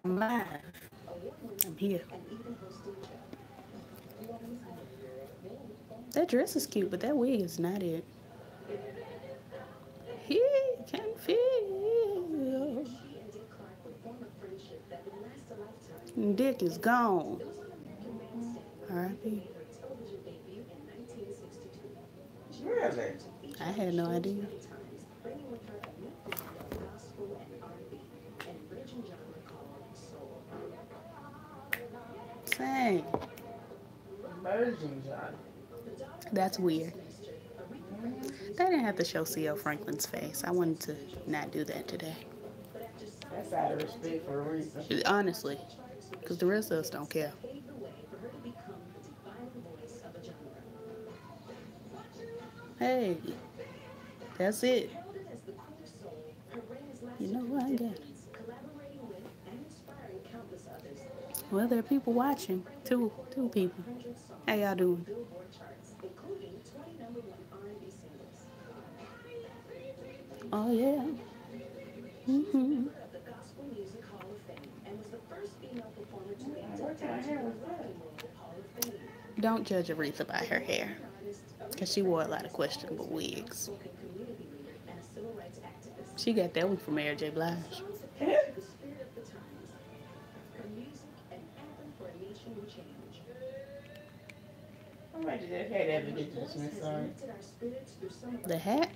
I'm live. I'm here. That dress is cute, but that wig is not it. He can feel. Dick is gone. R.I.P. Really? I had no idea. Same. Virgin John. That's weird. They didn't have to show C.L. Franklin's face. I wanted to not do that today. That's out of respect for a reason. Honestly. Because the rest of us don't care. Hey, that's it. You know what I got? Well, there are people watching. Two people. How y'all doing? Oh yeah. Mm-hmm. What kind of hair was that? Don't judge Aretha by her hair, because she wore a lot of questionable wigs. She got that one from Mary J. Blige. How much did that hat ever get to the Smithsonian? The hat?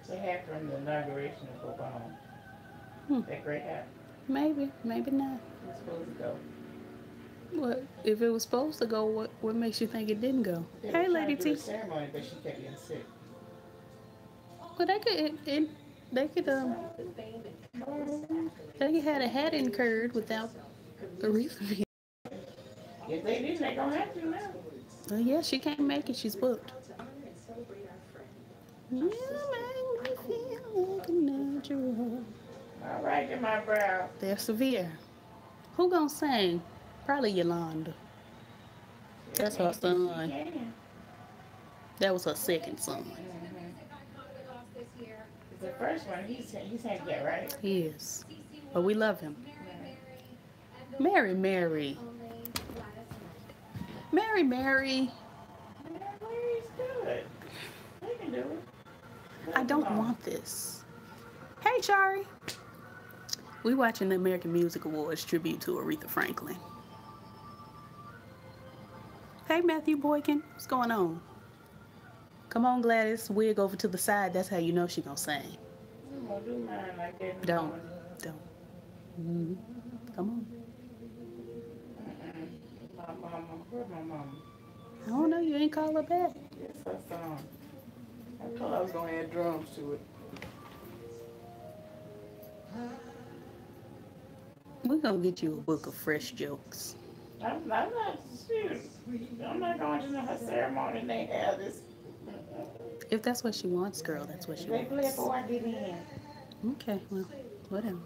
The hat from the inauguration of Obama. Hmm. That great hat. Maybe, maybe not. It's supposed to go. What if it was supposed to go? What makes you think it didn't go? They Hey, were trying Lady to do T. a ceremony, but she kept getting sick. Well, they could. They could. They could had a hat incurred without Aretha. If they didn't, they gonna have to now. Well, yeah, she can't make it. She's booked. You make me feel like a natural. All right, in my brow. They're severe. Who gonna sing? Probably Yolanda. That's her son. That was her second son. The first one, he's handicapped, right? Yes. But we love him. Mary, Mary. Mary, Mary. Mary's good. They can do it. I don't want this. Hey, Shari. We watching the American Music Awards tribute to Aretha Franklin. Hey, Matthew Boykin. What's going on? Come on, Gladys. Wig over to the side. That's how you know she gonna sing. I'm gonna do mine like that. Don't. Mm-hmm. Come on. My mama. Where's my mama? I don't know. You ain't call her back. It's her song. I told her I was gonna add drums to it. We're gonna get you a book of fresh jokes. I'm not shoot. I'm not going to her ceremony and they have this. If that's what she wants, girl, that's what she They play wants. before I get in. Okay, well, whatever.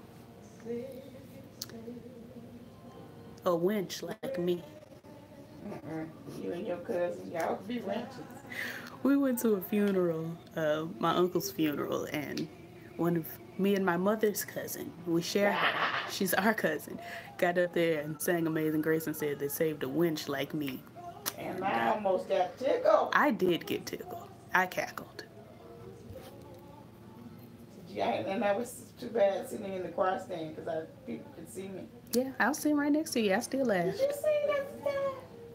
A wench like me. You and your cousin, y'all be wenches. We went to a funeral, my uncle's funeral, and me and my mother's cousin, we share her. She's our cousin. Got up there and sang Amazing Grace and said they saved a wench like me. And I almost got tickled. I did get tickled. I cackled. Yeah, and that was too bad sitting in the choir stand because people could see me. Yeah, I was sitting right next to you. I still laughed. Did you sing that stuff?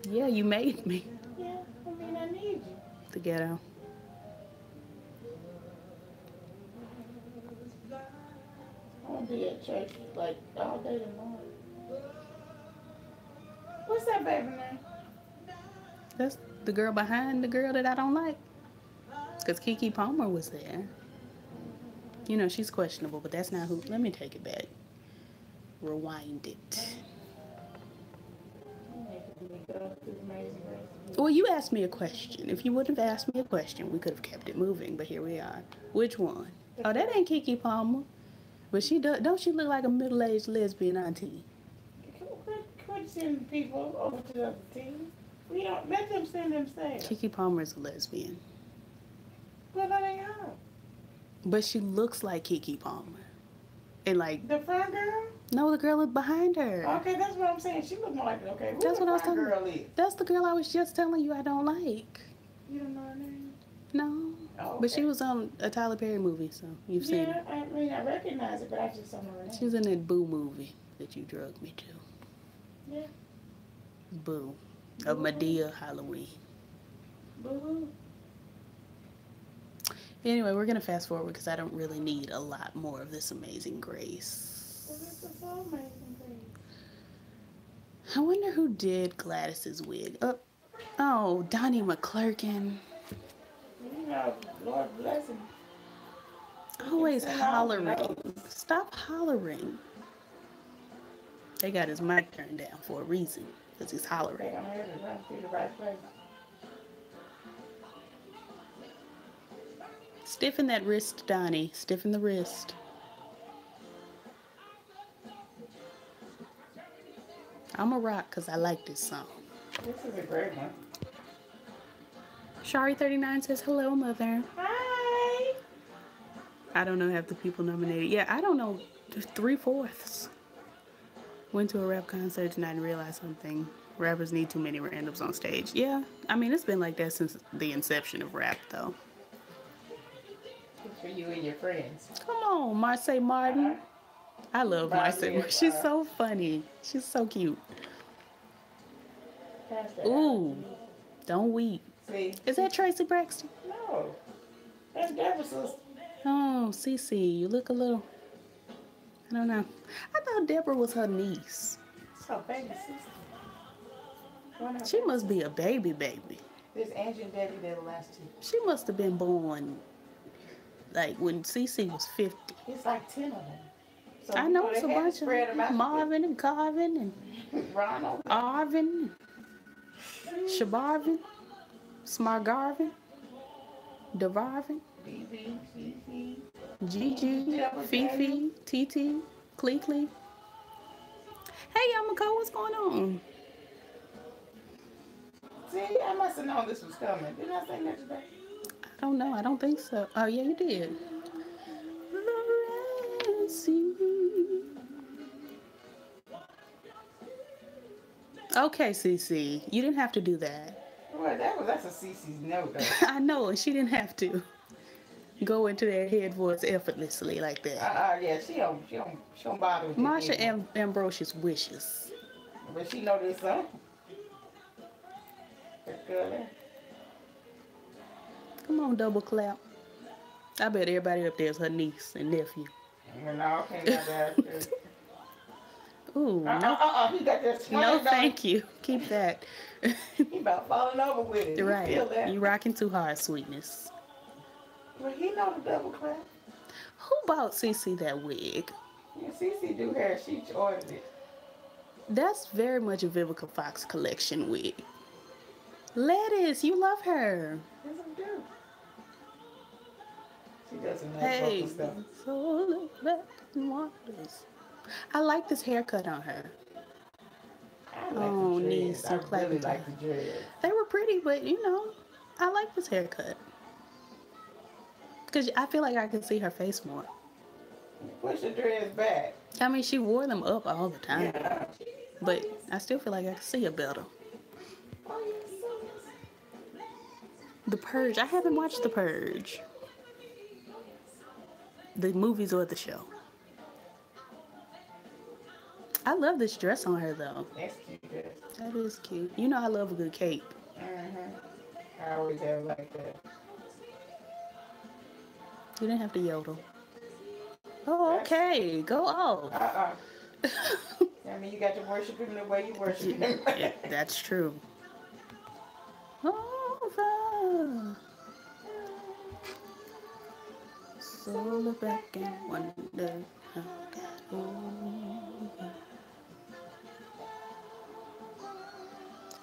Yeah, you made me. Yeah, I mean, I need you. The ghetto. I won't be at church like all day tomorrow. What's that baby name? That's the girl behind the girl that I don't like. Because Keke Palmer was there. You know, she's questionable, but that's not who. Let me take it back. Rewind it. Well, you asked me a question. If you wouldn't have asked me a question, we could have kept it moving, but here we are. Which one? Oh, that ain't Keke Palmer. But she does. Don't she look like a middle-aged lesbian auntie? Quit sending people over to the other team. We don't let them send themselves. Keke Palmer is a lesbian. But they are. But she looks like Keke Palmer. And like, The front girl? no, the girl behind her. Okay, that's what I'm saying. She looked more like it. Okay, who That's the what I was front telling girl you. is? That's the girl I was just telling you I don't like. You don't know her name? No. Oh, okay. But she was on a Tyler Perry movie, so you've seen her. Yeah, I mean, I recognize it, but I just don't know her name. She's in that Boo movie that you drugged me to. Yeah. Boo. Of Medea Halloween. Boo-hoo. Anyway, we're going to fast forward because I don't really need a lot more of this Amazing Grace. Well, this is so amazing, please. I wonder who did Gladys's wig. Oh, Donnie McClurkin. You know, Lord bless him. Always hollering. Stop hollering. They got his mic turned down for a reason because he's hollering. They don't have to run through the right place. Stiffen that wrist, Donnie. Stiffen the wrist. I'm a rock because I like this song. This is a great one. Shari39 says, hello, mother. Hi. I don't know half the people nominated. Yeah, I don't know. 3/4. Went to a rap concert tonight and realized something. Rappers need too many randoms on stage. Yeah, I mean, it's been like that since the inception of rap, though. Good for you and your friends. Come on, Marseille Martin. I love Marseille Martin. She's so funny. She's so cute. Ooh, don't weep. See? Is that Tracy Braxton? No. That's Deborah's sister. Oh, Cece, you look a little... I don't know. I thought Deborah was her niece. So baby sister. She must be a baby. There's Angie and Debbie, they're the last two. She must have been born like when Cece was 50. It's like 10 of them. So I know it's a bunch of Marvin and Garvin and Ronald, Arvin, Shabarvin, Smargarvin, Devarvin, BB, Fifi, Gigi, Fifi, TT, Clee. Hey, Yamako, what's going on? See, I must have known this was coming. Didn't I say that today? I don't know. I don't think so. Oh, yeah, you did. Okay, Cece, you didn't have to do that. Well, that's a Cece's note, though. I know, and she didn't have to go into that head voice effortlessly like that. Yeah, she don't bother with Marsha Ambrosius wishes. But she know this song. Come on, double clap. I bet everybody up there is her niece and nephew. No, can't do that. Ooh, no. He got that swing. No, thank you. Keep that. He about falling over with it. Right. You feel that? You rocking too hard, sweetness. Well, he know the double clap. Who bought Cece that wig? Yeah, Cece do hair. She ordered it. That's very much a Vivica Fox collection wig. Lettuce, you love her. Yes, I do. She doesn't know Hey, vocal stuff. so look back and waters. I like this haircut on her. I like Oh, the niece, dreads. so I really clever. like the dreads. They were pretty, but you know, I like this haircut. Because I feel like I can see her face more. Push the dreads back. I mean, she wore them up all the time. Yeah. But I still feel like I can see her better. Oh, yes, The Purge. I haven't watched The Purge. The movies or the show. I love this dress on her, though. That's cute dress. That is cute. You know I love a good cape. I always have like that. You didn't have to yodel. Oh, okay. Go off. I mean, you got to worship him the way you worship him. Yeah, that's true. Over. So look back and wonder how I got over.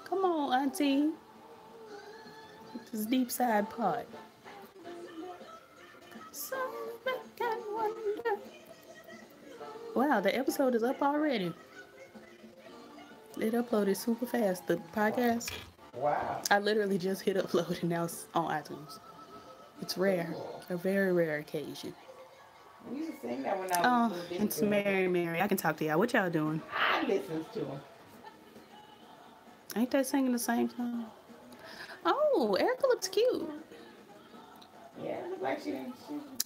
Come on, Auntie. This deep side part. So look back and wonder. Wow, the episode is up already. It uploaded super fast, the podcast. Wow. I literally just hit upload and now it's on iTunes. It's rare. A very rare occasion. We used to sing that when I was a Oh, little bitty it's girl. Mary, Mary. I can talk to y'all. What y'all doing? I listens to them. Ain't they singing the same song? Oh, Erica looks cute. Yeah, it looked like she.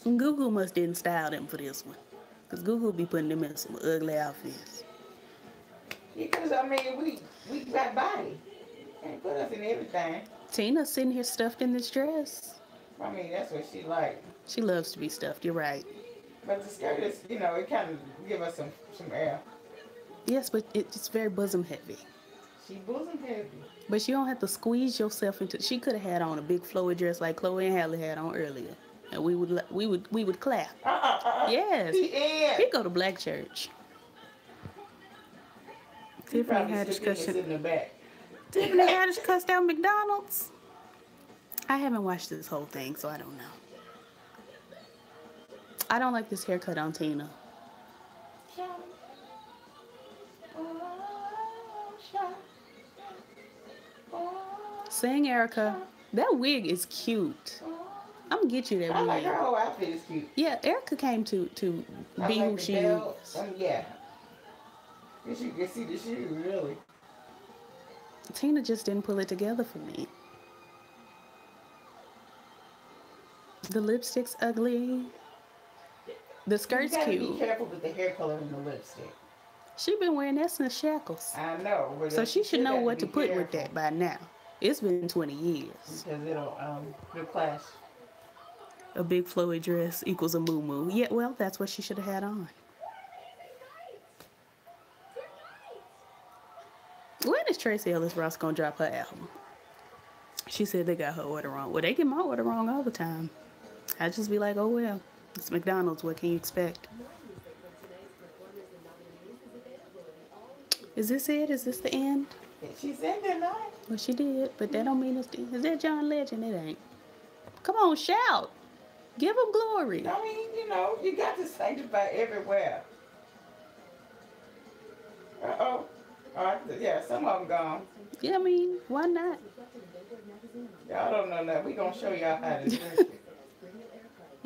Google must didn't style them for this one. Because Google be putting them in some ugly outfits. Because I mean, we got body. Can't put us in everything. Tina's sitting here stuffed in this dress. I mean, that's what she like. She loves to be stuffed. You're right. But the skirt is, it kind of give us some air. Yes, but it's very bosom heavy. She bosom heavy. But you don't have to squeeze yourself into. She could have had on a big flowy dress like Chloe and Halle had on earlier, and we would clap. Yes, She is. he go to black church. She Tiffany Haddish cussed in the back. Tiffany Haddish cussed out McDonald's. I haven't watched this whole thing, so I don't know. I don't like this haircut on Tina. Sing, Erica. That wig is cute. I'm gonna get you that wig. I like her whole outfit is cute. Yeah, Erica came to be who she is. Yeah. As you can see the shoe, really. Tina just didn't pull it together for me. The lipstick's ugly. The skirt's you gotta cute. Be careful with the hair color in the lipstick. She been wearing that since Shackles. I know. So she should know what to put with that by now. It's been 20 years. Because it'll clash. A big flowy dress equals a moo-moo. Yeah, well, that's what she should have had on. When is Tracy Ellis Ross gonna drop her album? She said they got her order wrong. Well, they get my order wrong all the time. I just be like, oh well, it's McDonald's. What can you expect? Is this it? Is this the end? She said that night. Well, she did, but that don't mean it's the end. Is that John Legend? It ain't. Come on, shout. Give him glory. I mean, you got to sanctify everywhere. Uh-oh. Yeah, some of them gone. Yeah, I mean, why not? Y'all don't know that. We gonna show y'all how to do it.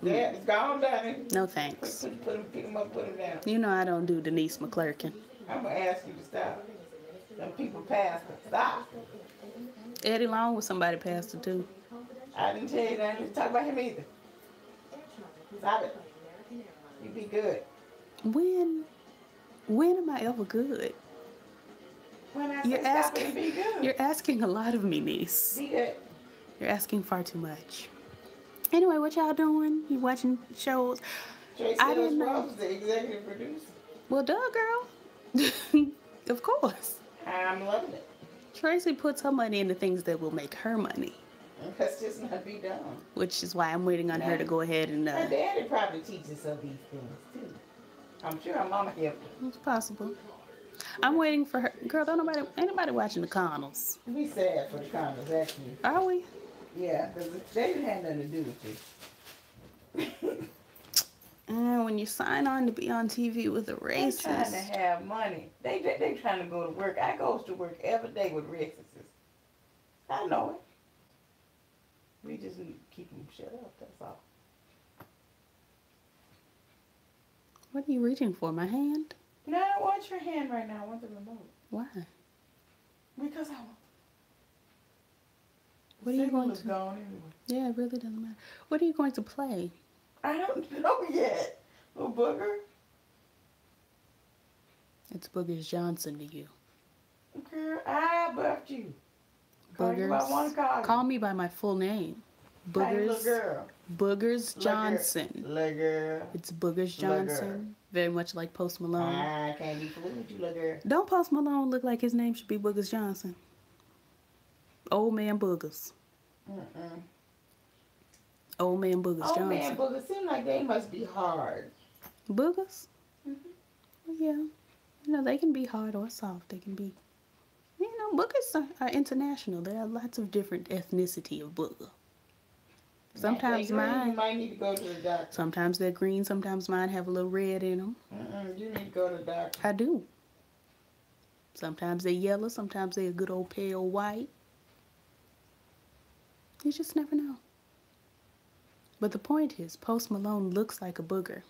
Yeah, it's gone, Danny. No thanks. Pick them up, put them down. You know I don't do Denise McClurkin. I'm gonna ask you to stop. Some people passed it. Stop. Eddie Long was somebody pastor too. I didn't tell you that. I didn't talk about him either. Stop it. You be good. When am I ever good? When I say stop it, be good. You're asking a lot of me, niece. Be good. You're asking far too much. Anyway, what y'all doing? You watching shows? Tracy Ellis Ross was the executive producer. Well, duh, girl. Of course. I'm loving it. Tracy puts her money into things that will make her money. That's just not be done. Which is why I'm waiting on her to go ahead and... Her daddy probably teaches her these things, too. I'm sure her mama helped her. It's possible. I'm waiting for her. Girl, ain't nobody watching the Connells. We sad for the Connells, actually. Are we? Yeah, because they didn't have nothing to do with it. And when you sign on to be on TV with a racist... They're trying to have money. They trying to go to work. I goes to work every day with racists. I know it. We just need to keep them shut up, that's all. What are you reaching for, my hand? No, I don't want your hand right now. I want the remote. Why? Because I want... What are you going to... Gone anyway. Yeah, it really doesn't matter. What are you going to play? I don't know yet. Little booger. It's Boogers Johnson to you. Girl, I buffed you. Boogers. Call me by my full name. Boogers. Little girl. Boogers Johnson. Little girl. It's Boogers Johnson. Very much like Post Malone. I can't be fooled with you, little girl. Don't Post Malone look like his name should be Boogers Johnson? Old man Boogers. Old man Boogers Johnson. Old man Boogers seem like they must be hard. Boogers? Well, yeah. They can be hard or soft. They can be... boogers are international. There are lots of different ethnicity of booger. Sometimes mine... You might need to go to the doctor. Sometimes they're green. Sometimes mine have a little red in them. You need to go to the doctor. I do. Sometimes they're yellow. Sometimes they're a good old pale white. You just never know. But the point is, Post Malone looks like a booger.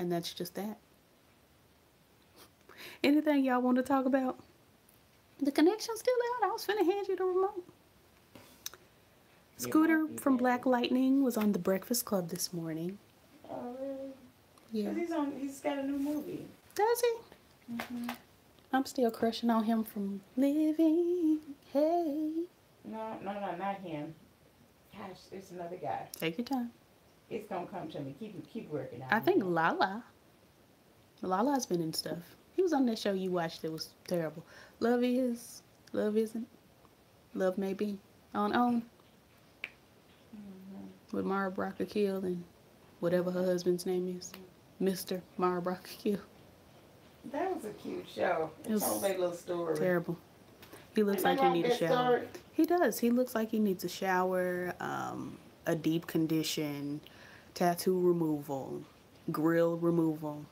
And that's just that. Anything y'all want to talk about? The connection's still out. I was finna hand you the remote. Scooter from Black Lightning was on The Breakfast Club this morning. Oh, really? Yeah. He's got a new movie. Does he? Mm-hmm. I'm still crushing on him from Living. Hey. No, not him. Gosh, it's another guy. Take your time. It's gonna come to me. Keep working on it. I think Lala. Lala's been in stuff. He was on that show you watched that was terrible. Love Is, Love Isn't, Love May Be. On. Mm-hmm. With Mara Brock Akil and whatever her husband's name is. Mr. Mara Brock Akil. That was a cute show. It told that little story. Terrible. He looks like he needs a shower. Story? He does. He looks like he needs a shower, a deep condition, tattoo removal, grill removal.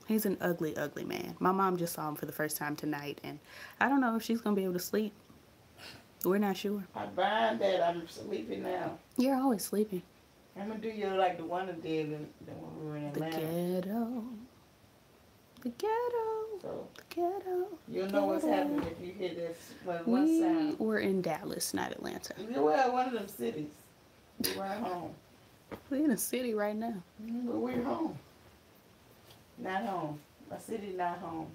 He's an ugly, ugly man. My mom just saw him for the first time tonight, and I don't know if she's going to be able to sleep. We're not sure. I bind that. I'm sleeping now. You're always sleeping. I'm going to do you like the one that did when we were in Atlanta. The ghetto. So, the ghetto. You'll know what's happening if you hear this one sound. We were in Dallas, not Atlanta. Well, one of them cities. We weren't home. We're in a city right now. But we're home. Not home. A city, not home.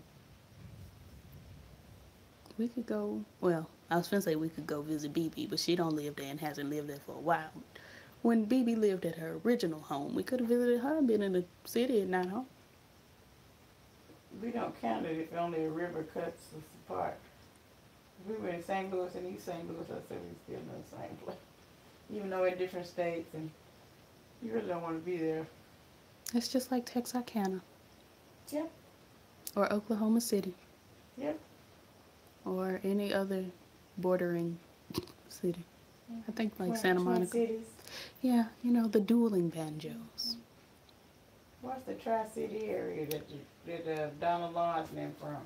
We could go, well, I was going to say we could go visit BB, but she don't live there and hasn't lived there for a while. When BB lived at her original home, we could have visited her and been in the city and not home. We don't count it if only a river cuts us apart. If we were in St. Louis and East St. Louis, I said we still in the same place. Even though we're in different states and you really don't want to be there. It's just like Texarkana. Yep. Or Oklahoma City. Yep. Or any other bordering city. I think like Santa Monica. Cities. Yeah, you know, the dueling banjos. What's the Tri-City area that Donald Lawrence came from?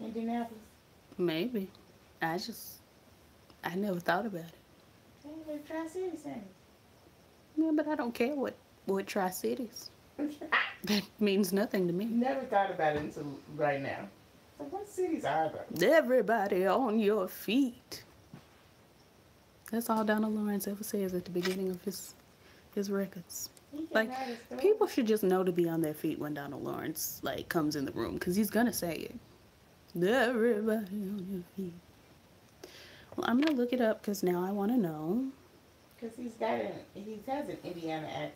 Indianapolis? Maybe. I never thought about it. They're Tri-City centers. Yeah, but I don't care what Tri-Cities. That means nothing to me. Never thought about it until right now. So what cities are there? Everybody on your feet. That's all Donald Lawrence ever says at the beginning of his records. Like, people should just know to be on their feet when Donald Lawrence, like, comes in the room, because he's going to say it. Everybody on your feet. Well, I'm going to look it up, because now I want to know. Because he has an Indiana accent.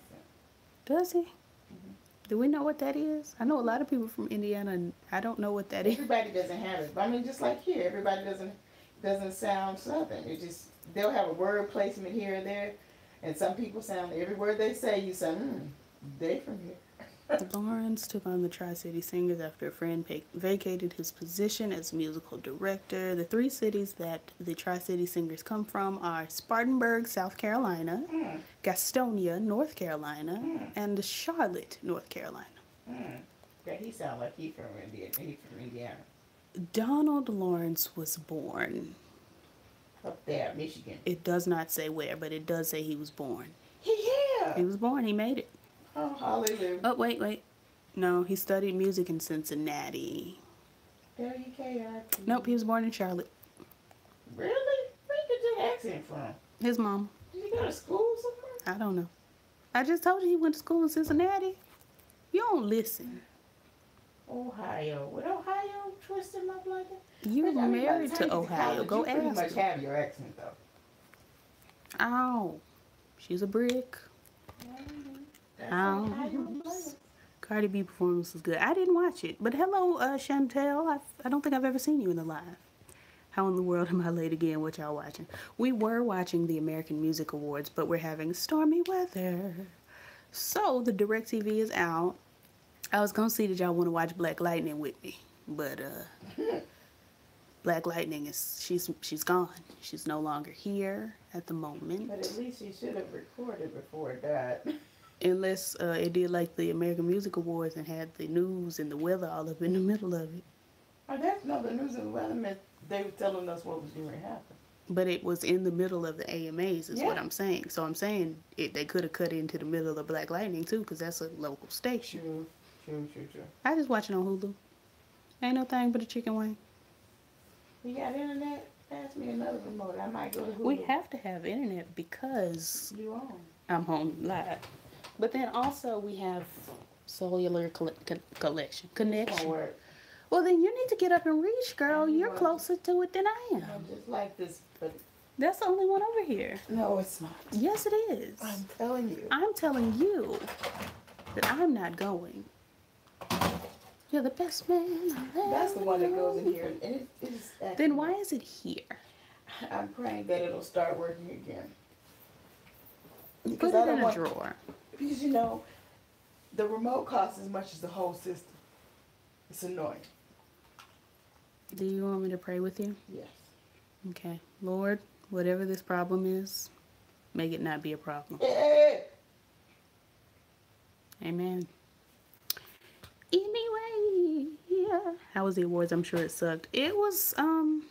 Does he? Mm-hmm. Do we know what that is? I know a lot of people from Indiana, and I don't know what that is. Everybody doesn't have it. But I mean, just like here, everybody doesn't sound Southern. It just, they'll have a word placement here and there. And some people sound, every word they say, you say, they from here. Lawrence took on the Tri-City Singers after a friend vacated his position as musical director. The three cities that the Tri-City Singers come from are Spartanburg, South Carolina, Gastonia, North Carolina, and Charlotte, North Carolina. Yeah, he sounds like he's from Indiana. Donald Lawrence was born up there, Michigan. It does not say where, but it does say he was born. Yeah. He was born. He made it. Oh, hallelujah. Oh, wait. No, he studied music in Cincinnati. W-K-R-P. Nope, he was born in Charlotte. Really? Where did you get that accent from? His mom. Did he go to school somewhere? I don't know. I just told you he went to school in Cincinnati. You don't listen. Ohio. Would Ohio twist him up like that? You're married to Ohio. Go ask her. You pretty much have your accent, though. Ow. She's a brick. Ow. Cardi B performance was good. I didn't watch it. But hello, Chantel. I don't think I've ever seen you in the live. How in the world am I late again? What y'all watching? We were watching the American Music Awards, but we're having stormy weather. So the DirecTV is out. I was gonna see that y'all want to watch Black Lightning with me, but Black Lightning she's gone. She's no longer here at the moment. But at least she should have recorded before it died. Unless it did like the American Music Awards and had the news and the weather all up in the middle of it. Oh, that's no, the news and the weather meant they were telling us what was going to happen. But it was in the middle of the AMAs, is what Yeah. I'm saying. So I'm saying they could have cut into the middle of Black Lightning too, because that's a local station. True. True. True. True. I just watch it on Hulu. Ain't no thing but a chicken wing. You got internet? Pass me another remote. I might go to Hulu. We have to have internet because You on? I'm home live. But then also we have cellular connection. Won't work. Well, then you need to get up and reach, girl. You're closer to it than I am. I'm just like this, but That's the only one over here. no, it's not. Yes, it is. I'm telling you. I'm telling you that I'm not going. You're the best man I've ever That's the one that goes in known. here, and it is. Then why is it here? I'm praying that it'll start working again. Put it in a drawer. Because you know, the remote costs as much as the whole system. It's annoying. Do you want me to pray with you? Yes. Okay. Lord, whatever this problem is, make it not be a problem. Yeah. Amen. Anyway, yeah. How was the awards? I'm sure it sucked. It was, I'm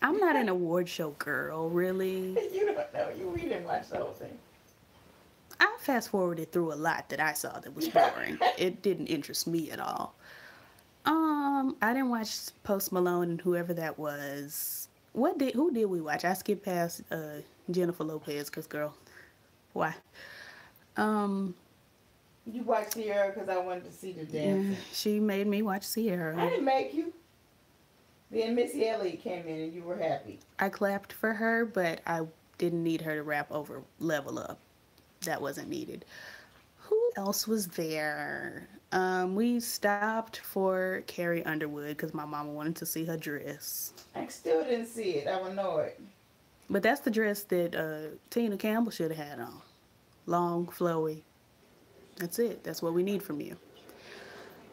not an award show girl, really. You don't know. We didn't watch the whole thing. I fast forwarded through a lot that I saw that was boring. It didn't interest me at all. I didn't watch Post Malone and whoever that was. Who did we watch? I skipped past Jennifer Lopez because girl, why? You watched Sierra because I wanted to see the dancing. She made me watch I Sierra. didn't make you. Then Missy Elliott came in and you were happy. I clapped for her, but I didn't need her to rap over Level Up. That wasn't needed. Who else was there? We stopped for Carrie Underwood because my mama wanted to see her dress. I still didn't see it. I'm annoyed. But that's the dress that Tina Campbell should have had on. Long, flowy. That's it. That's what we need from you.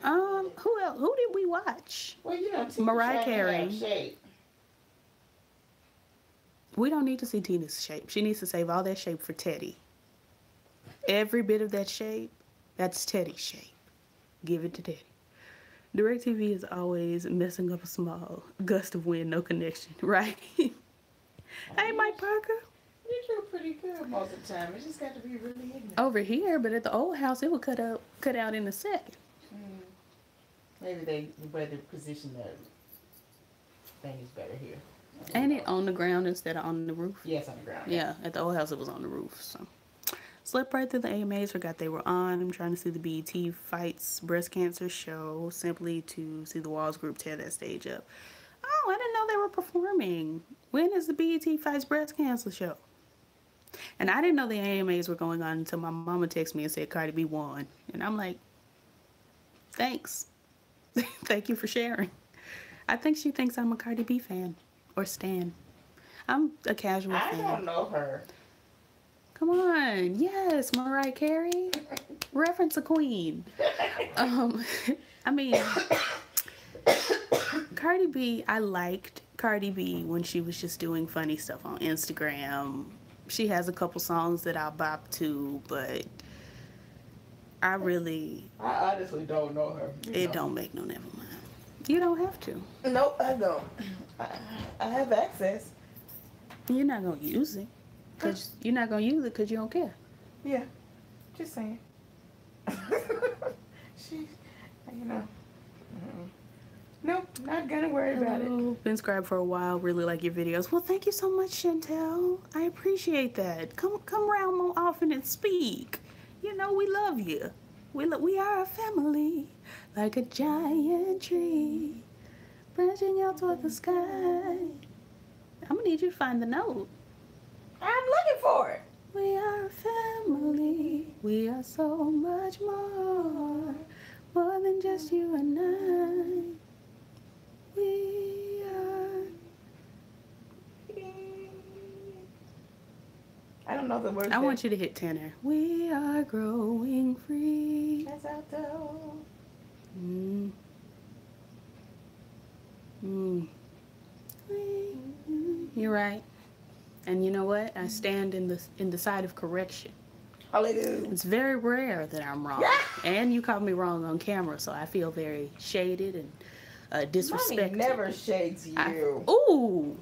Who else? Who did we watch? Well, you know, Tina Mariah tried to Carey. have shape. We don't need to see Tina's shape. She needs to save all that shape for Teddy. Every bit of that shape, that's Teddy's shape. Give it to Teddy. DirecTV is always messing up a small gust of wind, no connection, right? Hey, Mike Parker. You do pretty good most of the time. It just got to be really ignorant. Over here, but at the old house, it would cut out in a second. Maybe they better position the things better here. Ain't it on the ground instead of on the roof? Yes, on the ground. Yeah, at the old house, it was on the roof, so. Slept right through the AMAs, forgot they were on. I'm trying to see the BET Fights breast cancer show simply to see the Walls group tear that stage up. Oh, I didn't know they were performing. When is the BET Fights breast cancer show? And I didn't know the AMAs were going on until my mama texted me and said Cardi B won. And I'm like, thanks. Thank you for sharing. I think she thinks I'm a Cardi B fan or stan. I'm a casual fan. I don't know her. Come on. Yes, Mariah Carey. Reference a queen. I mean, Cardi B, I liked Cardi B when she was just doing funny stuff on Instagram. She has a couple songs that I'll bop to, but I honestly don't know her. It don't make no never mind. You don't have to. Nope, I don't. I have access. You're not going to use it. Because you're not going to use it because you don't care. Yeah, just saying. She, you know. Nope, not gonna worry about it. Been subscribed for a while. Really like your videos. Well, thank you so much, Chantel. I appreciate that. Come around more often and speak. You know we love you. We are a family, like a giant tree, branching out toward the sky. I'm gonna need you to find the note. I'm looking for it. We are a family. We are so much more than just you and I. We are. I don't know the words. I want you to hit tenor. We are growing free. That's out though. You're right. And you know what? I stand in the side of correction. Hallelujah. It's very rare that I'm wrong. And you caught me wrong on camera, so I feel very shaded and disrespected. Mommy never shades you. Ooh.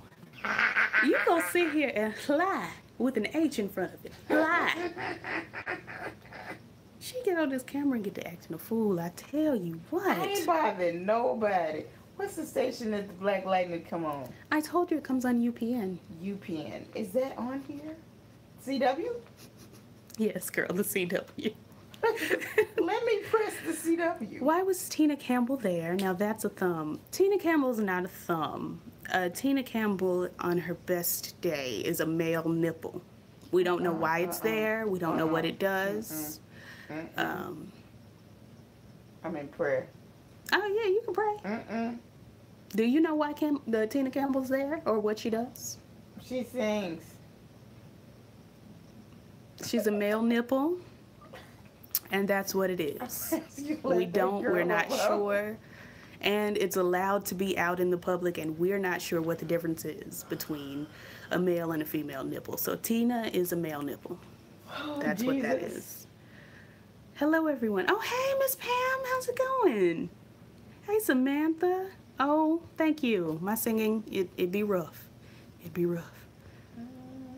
You gonna sit here and lie with an H in front of it. Lie. She get on this camera and get to acting a fool. I tell you what. I ain't bothering nobody. What's the station that the Black Lightning come on? I told you it comes on UPN. UPN. Is that on here? CW? Yes, girl, the CW. Let me press the CW. Why was Tina Campbell there? Now that's a thumb. Tina Campbell's not a thumb. Tina Campbell on her best day is a male nipple. We don't know why it's there. We don't know what it does. I'm in prayer. Oh yeah, you can pray. Do you know why the Tina Campbell's there or what she does? She sings. She's a male nipple, and that's what it is. We're not sure. And it's allowed to be out in the public, and we're not sure what the difference is between a male and a female nipple. So Tina is a male nipple. That's what that is. Hello, everyone. Oh, hey, Miss Pam. How's it going? Hey, Samantha. Oh, thank you. My singing, it'd be rough. It'd be rough.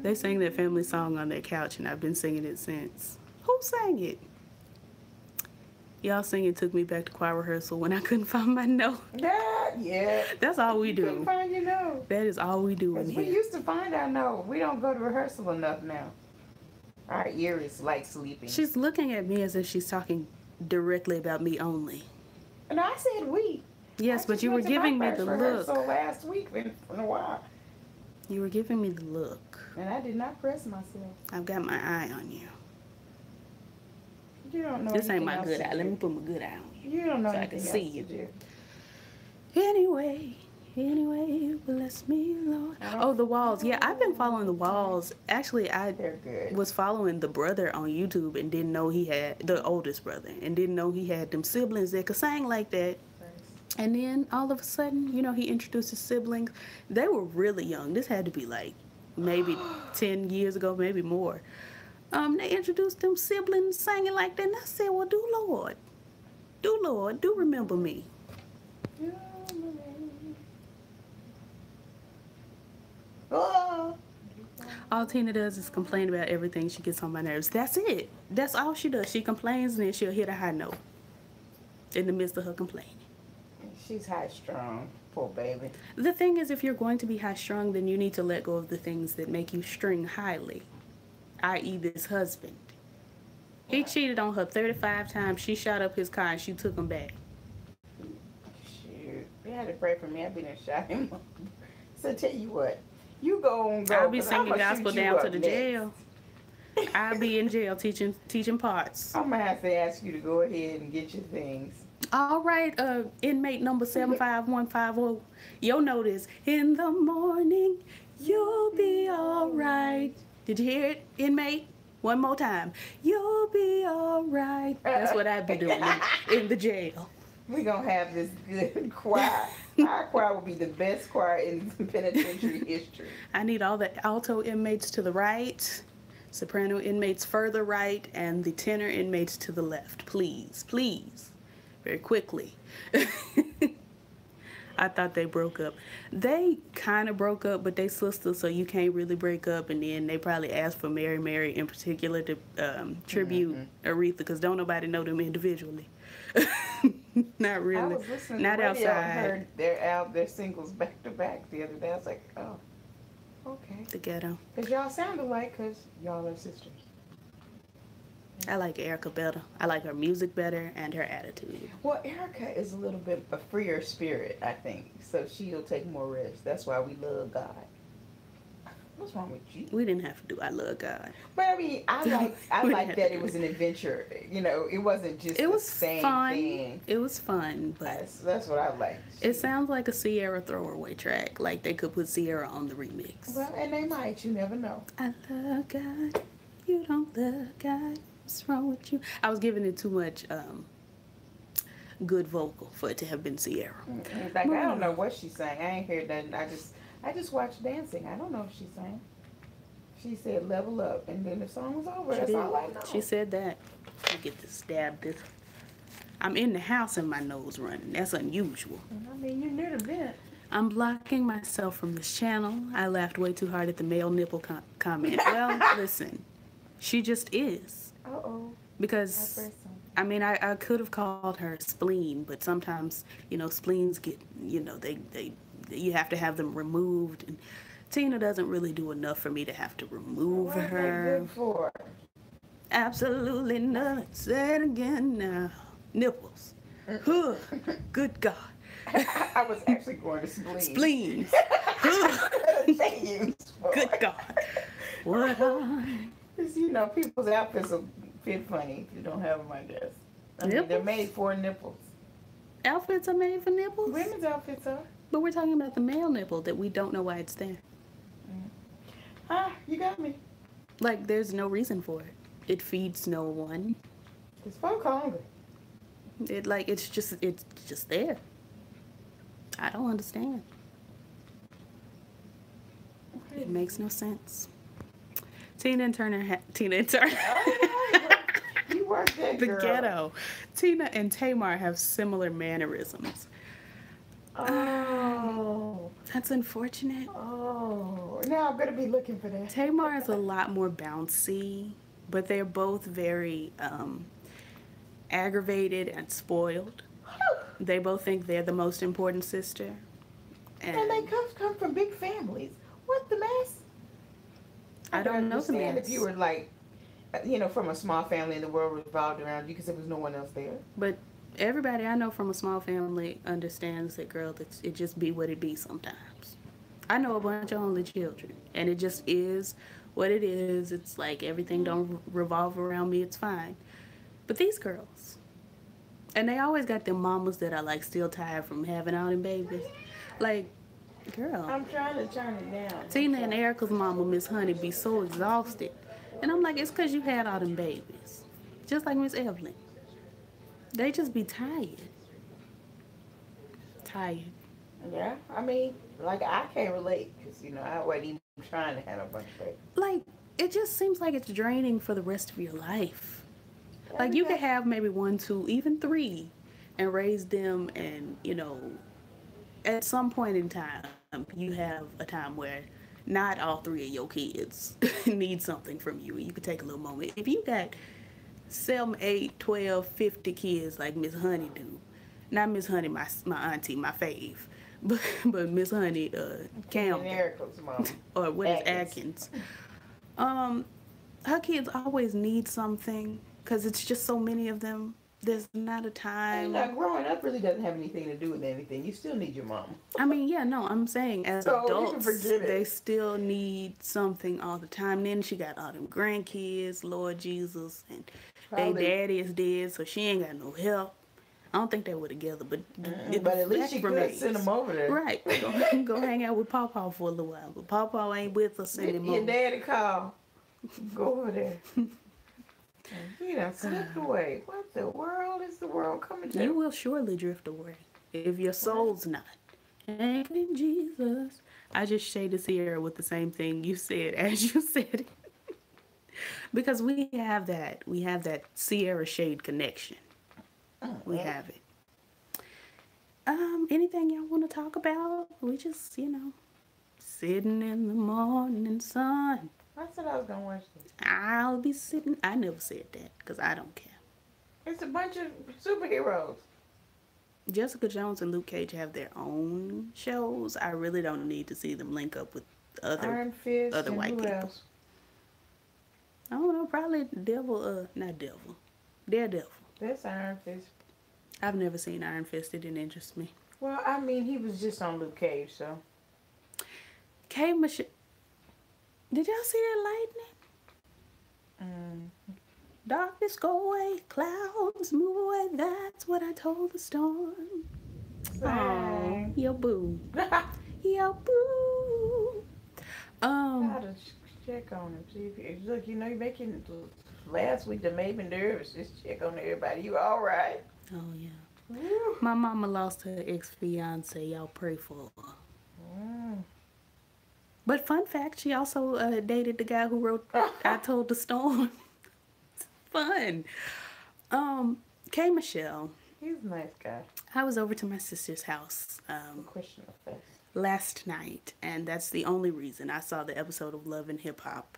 They sang that family song on their couch, and I've been singing it since. Who sang it? Y'all singing took me back to choir rehearsal when I couldn't find my note. Yeah. That's all we do. Couldn't find your note. That is all we do in We here. used to find our note. We don't go to rehearsal enough now. Our ear is like sleeping. She's looking at me as if she's talking directly about me only. And I said we. Yes, but you were giving me the look. So last week in a while. You were giving me the look. And I did not press myself. I've got my eye on you. You don't know. This ain't my good eye. Let me put my good eye on you. You don't know so I anything can else see you. To do. Anyway, bless me, Lord. Oh, the walls. Yeah, I've been following the walls. Actually, They're good. was following the brother on YouTube and didn't know he had, the oldest brother, and didn't know he had them siblings that could sing like that. And then all of a sudden, you know, he introduced his siblings. They were really young. This had to be like maybe 10 years ago, maybe more. They introduced them siblings singing like that. And I said, well, do Lord, do remember me. Oh. All Tina does is complain about everything. She gets on my nerves. That's it. That's all she does. She complains and then she'll hit a high note in the midst of her complaining. She's high strung, poor baby. The thing is, if you're going to be high strung, then you need to let go of the things that make you string highly, i.e. this husband. He cheated on her 35 times. She shot up his car and she took him back. Shoot. You had to pray for me. I've been shot him up. So tell you what. You go and go. I'll be singing gospel down to the jail. I'll be in jail teaching parts. I'm going to have to ask you to go ahead and get your things. All right, inmate number 75150. Your note is, in the morning, you'll be all right. Did you hear it, inmate? One more time. You'll be all right. That's what I'd be doing in the jail. We're going to have this good choir. Our choir will be the best choir in penitentiary history. I need all the alto inmates to the right, soprano inmates further right, and the tenor inmates to the left. Please, please. Very quickly. I thought they broke up. They kind of broke up, but they sisters, so you can't really break up. And then they probably asked for Mary Mary in particular to tribute Aretha, because don't nobody know them individually. Not really. I was listening Not to radio outside. and heard their singles back to back the other day. I was like, oh, okay. The ghetto. Because y'all sound alike because y'all are sisters. I like Erica better. I like her music better and her attitude. Well, Erica is a little bit a freer spirit, I think. So she'll take more risks. That's why we love God. What's wrong with you? We didn't have to do I Love God. But I mean, I like that it was an adventure. You know, it wasn't just It was the same fun. thing. It was fun, but That's what I like. it sounds like a Sierra throwaway track. Like they could put Sierra on the remix. Well, and they might. You never know. I love God. You don't love God. What's wrong with you? I was giving it too much good vocal for it to have been Sierra. Like, I don't know what she sang. I ain't heard that. I just watched dancing. I don't know if she sang. She said level up, and then the song was over. That's all I know. She said that. I get to stab this. I'm in the house and my nose running. That's unusual. I mean, you're near the vent. I'm blocking myself from this channel. I laughed way too hard at the male nipple comment. Well, listen, she just is. Uh-oh. I've Because, heard some. I mean, I could have called her spleen, but sometimes, spleens get, you have to have them removed. And Tina doesn't really do enough for me to have to remove What are they her. good for? Absolutely nothing. Say it again now. Nipples. Huh. Good God. I was actually going to spleen. Spleens. They used for. Good God. What Because, people's outfits will fit funny if you don't have them, I guess. I mean, they're made for nipples. Outfits are made for nipples? Women's outfits are. But we're talking about the male nipple that we don't know why it's there. You got me. Like, there's no reason for it. It feeds no one. It's folk hungry. It's just there. I don't understand. It makes no sense. Tina and Turner. You work that The girl. ghetto. Tina and Tamar have similar mannerisms. Oh. That's unfortunate. Oh. Now I'm going to be looking for that. Tamar is a lot more bouncy, but they're both very aggravated and spoiled. They both think they're the most important sister. And they come from big families. What the mess? I don't know the understand mess. if you were like, from a small family and the world revolved around you because there was no one else there. But everybody I know from a small family understands that, girl, that it just be what it be sometimes. I know a bunch of only children, and it just is what it is. It's like everything don't revolve around me. It's fine. But these girls, and they always got them mamas that are like still tired from having all them babies. Like, girl. I'm trying to turn it down. Tina and Erica's mama, Miss Honey, be so exhausted. And I'm like, it's because you had all them babies. Just like Miss Evelyn. They just be tired. Tired. Yeah, I mean, like, I can't relate because, I wasn't even trying to have a bunch of babies. Like, it just seems like it's draining for the rest of your life. Like, you could have maybe 1, 2, even 3 and raise them and, at some point in time, you have a time where not all 3 of your kids need something from you. You could take a little moment. If you got 7, 8, 12, 50 kids like Miss Honey do, not Miss Honey, my auntie, my fave, but Miss Honey, Campbell, or what is Atkins. Her kids always need something because it's just so many of them. There's not a time. Growing up really doesn't have anything to do with anything. You still need your mom. I mean, yeah, no, I'm saying as adults, they still need something all the time. Then she got all them grandkids, Lord Jesus, and they daddy is dead, so she ain't got no help. I don't think they were together, but at least you could send them over there. Right. Go hang out with Pawpaw for a little while. But Pawpaw ain't with us anymore. Your daddy call. Go over there. You done slipped away. What the world is the world coming to? You will surely drift away if your soul's not. Anchoring Jesus. I just shaded Sierra with the same thing you said as you said it. Because we have that Sierra shade connection. We have it. Anything y'all want to talk about? We just, sitting in the morning sun. I said I was going to watch this. I'll be sitting. I never said that because I don't care. It's a bunch of superheroes. Jessica Jones and Luke Cage have their own shows. I really don't need to see them link up with Iron Fist other and white who people. Else? I don't know. Probably Daredevil. That's Iron Fist. I've never seen Iron Fist. It didn't interest me. Well, I mean, he was just on Luke Cage, so. K. Michelle. Did y'all see that lightning? Darkness go away, clouds move away. That's what I told the storm. Oh, yo boo, yo boo. Gotta check on him. See if look, you're making last week that made me nervous. Just check on everybody. You all right? Oh yeah. Woo. My mama lost her ex-fiance. Y'all pray for her. But fun fact, she also dated the guy who wrote I Told the Storm. It's fun. K. Michelle. He's a nice guy. I was over to my sister's house. Question of faith. last night, and that's the only reason I saw the episode of Love and Hip Hop.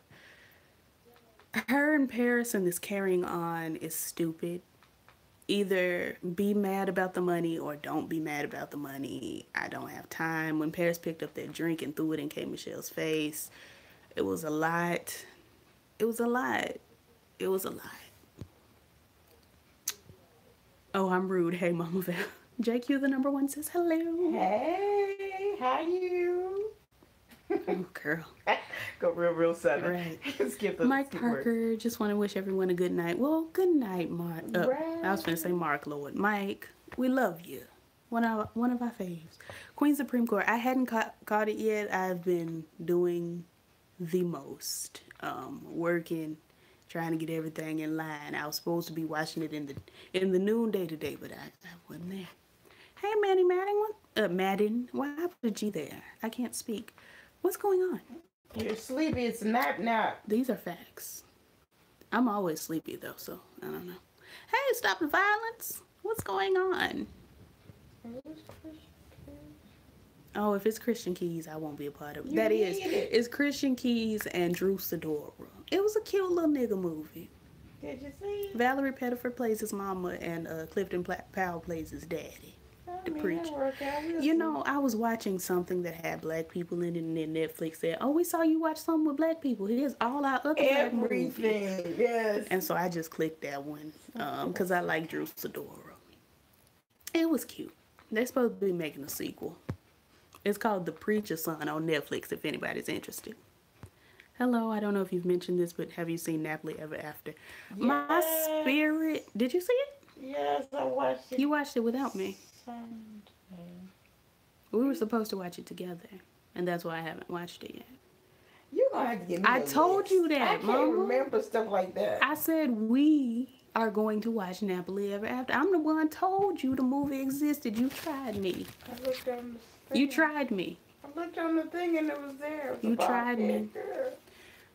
Her and Paris and this carrying on is stupid. Either be mad about the money or don't be mad about the money. I don't have time. When Paris picked up that drink and threw it in K. Michelle's face, it was a lot. It was a lot. It was a lot. Oh, I'm rude. Hey, Mama Val. JQ, the number one, says hello. Hey, how you? Oh, girl. Go real southern. Right. Skip the Mike Parker, just want to wish everyone a good night. Well, good night, Mark. Right. I was going to say Mark Lord. Mike, we love you. One of our faves. Queen Supreme Court. I hadn't caught it yet. I've been doing the most. Working, trying to get everything in line. I was supposed to be watching it in the noonday today, but I wasn't there. Hey, Madden, why I put a G there? I can't speak. What's going on? You're sleepy. It's nap. These are facts. I'm always sleepy though, so I don't know. Hey, stop the violence. What's going on? Oh, if it's Christian Keys, I won't be a part of it. It's Christian Keys and Drew Sidora. It was a cute little nigga movie. Did you see? Valerie Pettiford plays his mama, and Clifton Powell plays his daddy. The preacher. You know, I was watching something that had black people in it, and then Netflix said, "Oh, we saw you watch something with black people. Here's all our other black movies." Yes. And so I just clicked that one because I like Drew Sidora. It was cute. They're supposed to be making a sequel. It's called The Preacher's Son on Netflix, if anybody's interested. Hello, I don't know if you've mentioned this, but have you seen Napoli Ever After? Yes. My spirit... Did you see it? Yes, I watched it. You watched it without me. Sunday. We were supposed to watch it together, and that's why I haven't watched it yet. You're going to have to get me I told you that, I can't remember stuff like that. I said we are going to watch Napoli Ever After. I'm the one told you the movie existed. You tried me. I looked on the thing. You tried me. I looked on the thing and it was there. You tried me.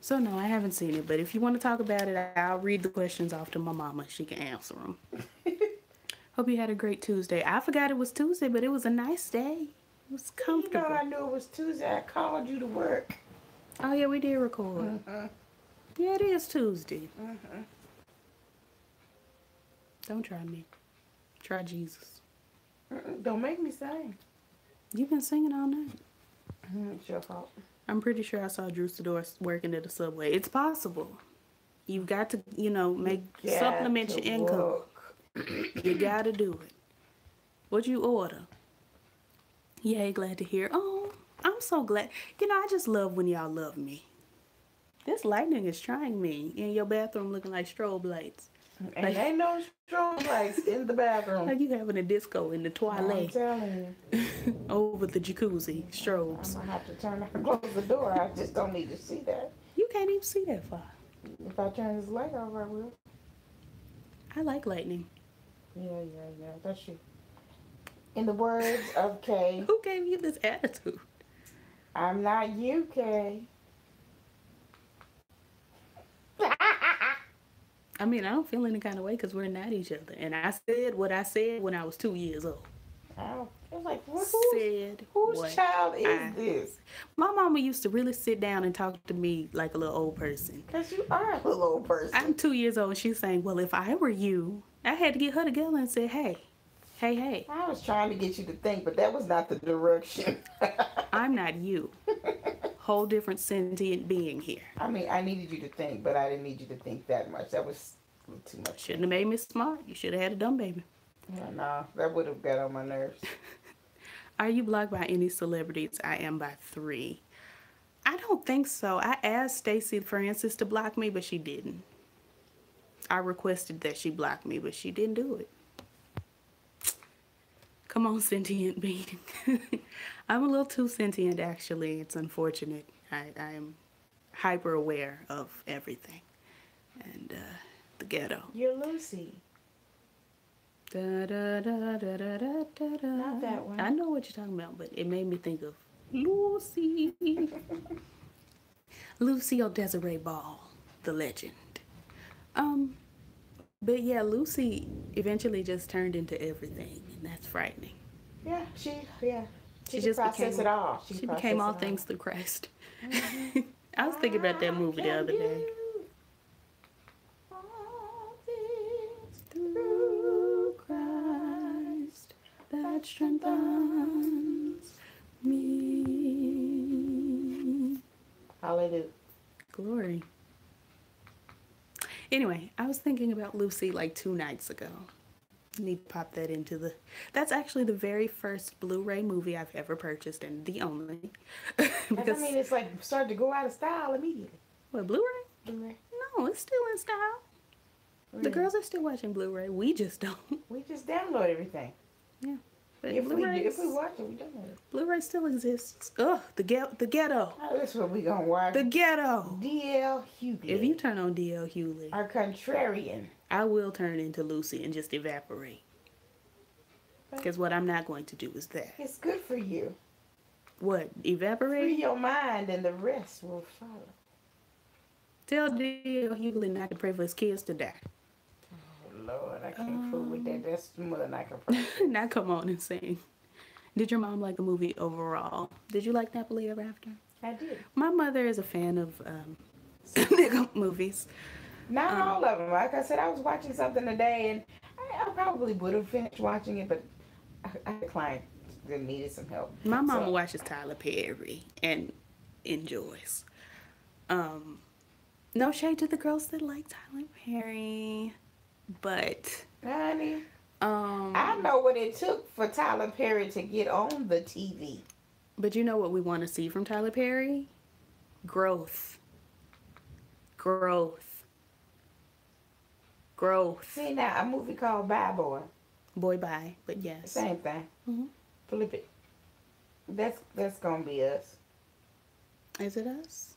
So no, I haven't seen it. But if you want to talk about it, I'll read the questions off to my mama. She can answer them. Hope you had a great Tuesday. I forgot it was Tuesday, but it was a nice day. It was comfortable. You know, I knew it was Tuesday. I called you to work. Oh yeah, we did record. Yeah, it is Tuesday. Don't try me. Try Jesus. Don't make me sing. You've been singing all night. It's your fault. I'm pretty sure I saw Drew Sidora working at a Subway. It's possible. You've got to, supplement your income. You gotta do it. What'd you order? Yay, glad to hear. Oh, I'm so glad. I just love when y'all love me. This lightning is trying me. In your bathroom looking like strobe lights. And ain't no strobe lights in the bathroom. Like you having a disco in the toilet. I'm telling you. Over the jacuzzi. Strobes. I'm gonna have to turn and close the door. I just don't need to see that. You can't even see that far. If I turn this light off, I will. I like lightning. Yeah. That's you. In the words of Kay. Who gave you this attitude? I'm not you, Kay. I mean, I don't feel any kind of way because we're not each other. And I said what I said when I was 2 years old. Oh, I was like, whose child is this? My mama used to really sit down and talk to me like a little old person. Because you are a little old person. I'm 2 years old and she's saying, well, if I were you, I had to get her together and say, hey. I was trying to get you to think, but that was not the direction. I'm not you. Whole different sentient being here. I mean, I needed you to think, but I didn't need you to think that much. That was a little too much. Shouldn't have made me smart. You should have had a dumb baby. Yeah, no, that would have got on my nerves. Are you blocked by any celebrities? I am by 3. I don't think so. I asked Stacey Francis to block me, but she didn't. I requested that she block me, but she didn't do it. Come on, sentient being. I'm a little too sentient, actually. It's unfortunate. I am hyper aware of everything. And the ghetto. You're Lucy. Da, da, da, da, da, da, da. Not that one. I know what you're talking about, but it made me think of Lucy. Lucille Desiree Ball, the legend. But yeah, Lucy eventually just turned into everything, and that's frightening. Yeah. She just process it all. She became all things through Christ. Mm-hmm. I was thinking about that movie the other day. All things through Christ that strengthens me. Hallelujah. Glory. Anyway, I was thinking about Lucy like 2 nights ago. Need to pop that into the... That's actually the very first Blu-ray movie I've ever purchased, and the only. Because, I mean, it's like started to go out of style immediately. What, Blu-ray? Blu-ray. No, it's still in style. Really? The girls are still watching Blu-ray. We just don't. We just download everything. Yeah. But if we watch it, we download it. Blu-ray still exists. Ugh, the ghetto. Oh, that's what we gonna watch. The ghetto. D.L. Hughley. If you turn on D.L. Hughley, our contrarian, I will turn into Lucy and just evaporate. Because what I'm not going to do is that. It's good for you. What? Evaporate? Free your mind and the rest will follow. Tell D.L. Hughley not to pray for his kids to die. Oh, Lord, I can't fool with that. That's more than I can pray. Now come on and sing. Did your mom like the movie overall? Did you like Happily Ever After? I did. My mother is a fan of movies. Not all of them. Like I said, I was watching something today, and I probably would have finished watching it, but I declined. They needed some help. My mama watches Tyler Perry and enjoys. No shade to the girls that like Tyler Perry, but honey, I know what it took for Tyler Perry to get on the TV. But you know what we want to see from Tyler Perry? Growth. See now, a movie called Bye Boy. Boy Bye, but yes. Same thing. Mm-hmm. Flip it. That's gonna be us. Is it us?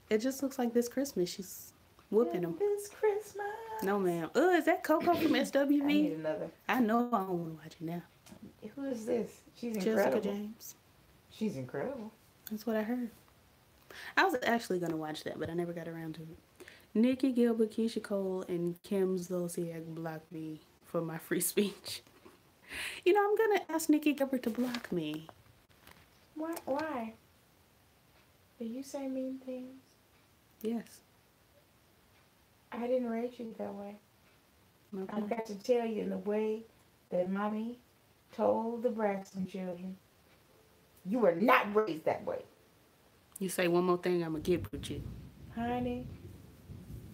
It just looks like this Christmas she's whooping them. This Christmas. No, ma'am. Is that Coco from SWV? I need another. I know I don't want to watch it now. Who is this? She's incredible. Jessica James. She's incredible. That's what I heard. I was actually going to watch that, but I never got around to it. Nikki Gilbert, Keisha Cole, and Kim Zolciak blocked me for my free speech. You know, I'm going to ask Nikki Gilbert to block me. Why? Did you say mean things? Yes. I didn't raise you that way. Okay. I've got to tell you in the way that Mommy told the Braxton children, you were not raised that way. You say one more thing, I'm going to get with you. Honey,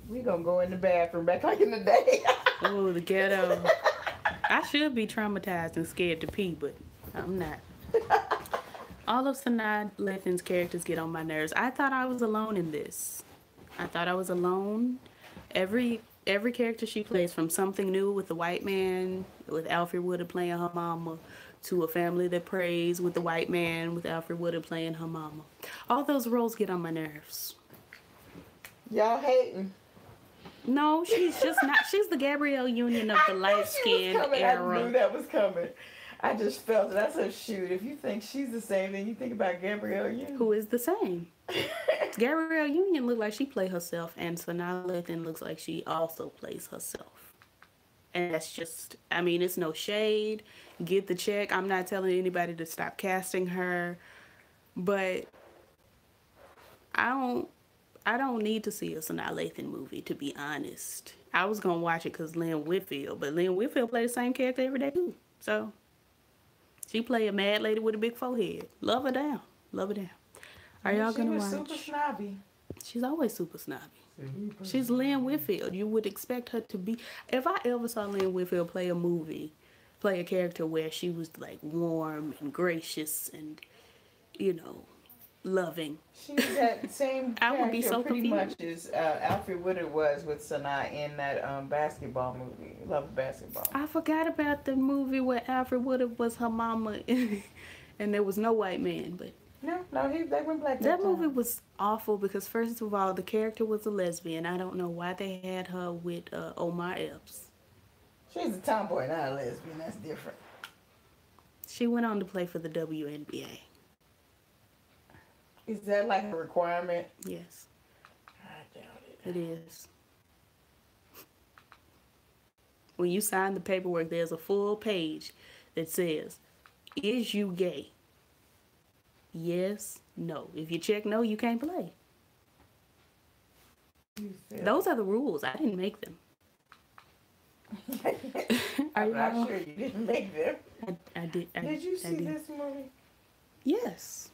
we going to go in the bathroom back like in the day. Oh, the ghetto. I should be traumatized and scared to pee, but I'm not. All of Sanaa Lathan's characters get on my nerves. I thought I was alone in this. I thought I was alone. Every character she plays, from Something New with the white man, with Alfred Woodard playing her mama, to A Family That Prays with the white man, with Alfred Woodard playing her mama. All those roles get on my nerves. Y'all hating. No, she's just not. She's the Gabrielle Union of the light-skinned era. I knew that was coming. I just felt it. I said, shoot, if you think she's the same, then you think about Gabrielle Union. Who is the same. Gabrielle Union looked like she played herself, and Sanaa Lathan looks like she also plays herself. And that's just, I mean, it's no shade. Get the check. I'm not telling anybody to stop casting her. But I don't need to see a Sanaa Lathan movie, to be honest. I was going to watch it because Lynn Whitfield, but Lynn Whitfield played the same character every day too. So she played a mad lady with a big forehead. Love her down. Love her down. Are y'all going to watch? She was super snobby. She's always super snobby. She's Lynn Whitfield. You would expect her to be. If I ever saw Lynn Whitfield play a character where she was like warm and gracious and, you know, loving. She's that same I would be so pretty confused. much as Alfred Woodard was with Sanaa in that basketball movie, Love Basketball. I forgot about the movie where Alfred Woodard was her mama and there was no white man, but No, they went black. That movie was awful because, first of all, the character was a lesbian. I don't know why they had her with Omar Epps. She's a tomboy, not a lesbian. That's different. She went on to play for the WNBA. Is that like a requirement? Yes. I doubt it. It is. When you sign the paperwork, there's a full page that says, Is you gay? Yes, no. If you check no, you can't play. Those are the rules. I didn't make them. I'm not sure you didn't make them. I did. Did you see this movie? Yes.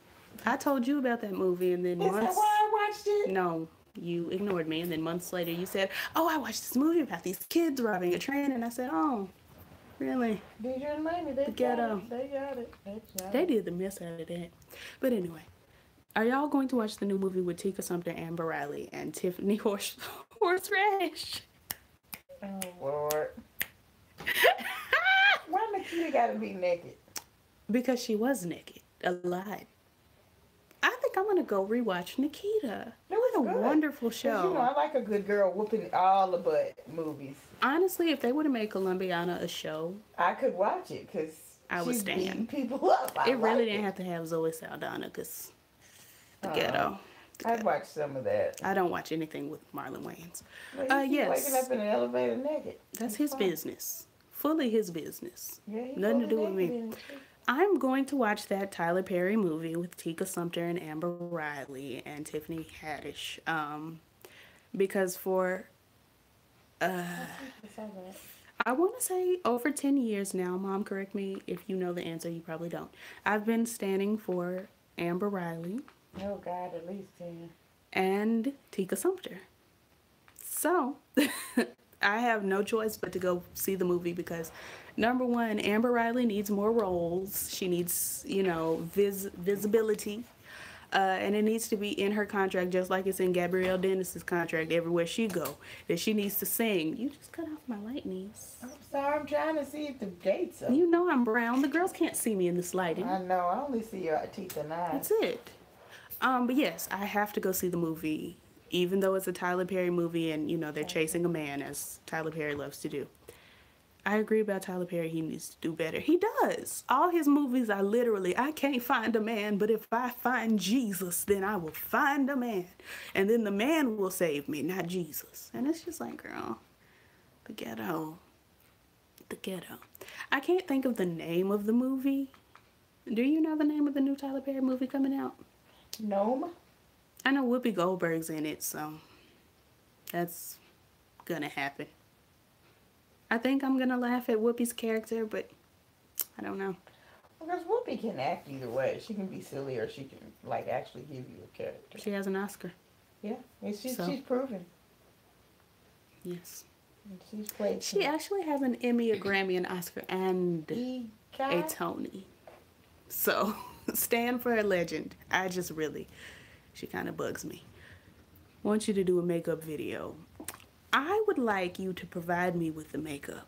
I told you about that movie, and then Is that why I watched it? No, you ignored me, and then months later you said, "Oh, I watched this movie about these kids robbing a train," and I said, "Oh, really?" Did you remind me? They got it. They did the mess out of that. But anyway, are y'all going to watch the new movie with Tika Sumpter, Amber Riley, and Tiffany Horseradish? Oh Lord. Why Nikita gotta be naked? Because she was naked a lot. I think I'm gonna go rewatch Nikita. It was a wonderful show. You know, I like a good girl whooping all the butt movies. Honestly, if they would have made Colombiana a show, I could watch it because I would stand people up. It really didn't have to have Zoe Saldana because the ghetto. I'd watch some of that. I don't watch anything with Marlon Wayans. Yes. Waking up in an elevator naked. That's his business. Fully his business. Yeah, nothing to do with me. I'm going to watch that Tyler Perry movie with Tika Sumpter and Amber Riley and Tiffany Haddish. Because for I want to say over 10 years now, Mom, correct me if you know the answer, you probably don't. I've been standing for Amber Riley. Oh God, at least 10. And Tika Sumpter. So, I have no choice but to go see the movie because, number one, Amber Riley needs more roles. She needs, visibility. And it needs to be in her contract, just like it's in Gabrielle Dennis's contract everywhere she go, that she needs to sing. You just cut off my light, niece. I'm sorry, I'm trying to see if the gates up. You know I'm brown. The girls can't see me in this lighting. I know. I only see your teeth and eyes. That's it. But yes, I have to go see the movie, even though it's a Tyler Perry movie and, they're chasing a man, as Tyler Perry loves to do. I agree about Tyler Perry. He needs to do better. He does. All his movies are literally, I can't find a man, but if I find Jesus, then I will find a man. And then the man will save me, not Jesus. And it's just like, girl, the ghetto. The ghetto. I can't think of the name of the movie. Do you know the name of the new Tyler Perry movie coming out? Gnome? I know Whoopi Goldberg's in it, so that's gonna happen. I think I'm gonna laugh at Whoopi's character, but I don't know. Because Whoopi can act either way. She can be silly or she can, actually give you a character. She has an Oscar. Yeah, she's proven. Yes. And she's played. She actually has an Emmy, a Grammy, an Oscar, and a Tony. So, stand for a legend. She kind of bugs me. Want you to do a makeup video. I would like you to provide me with the makeup.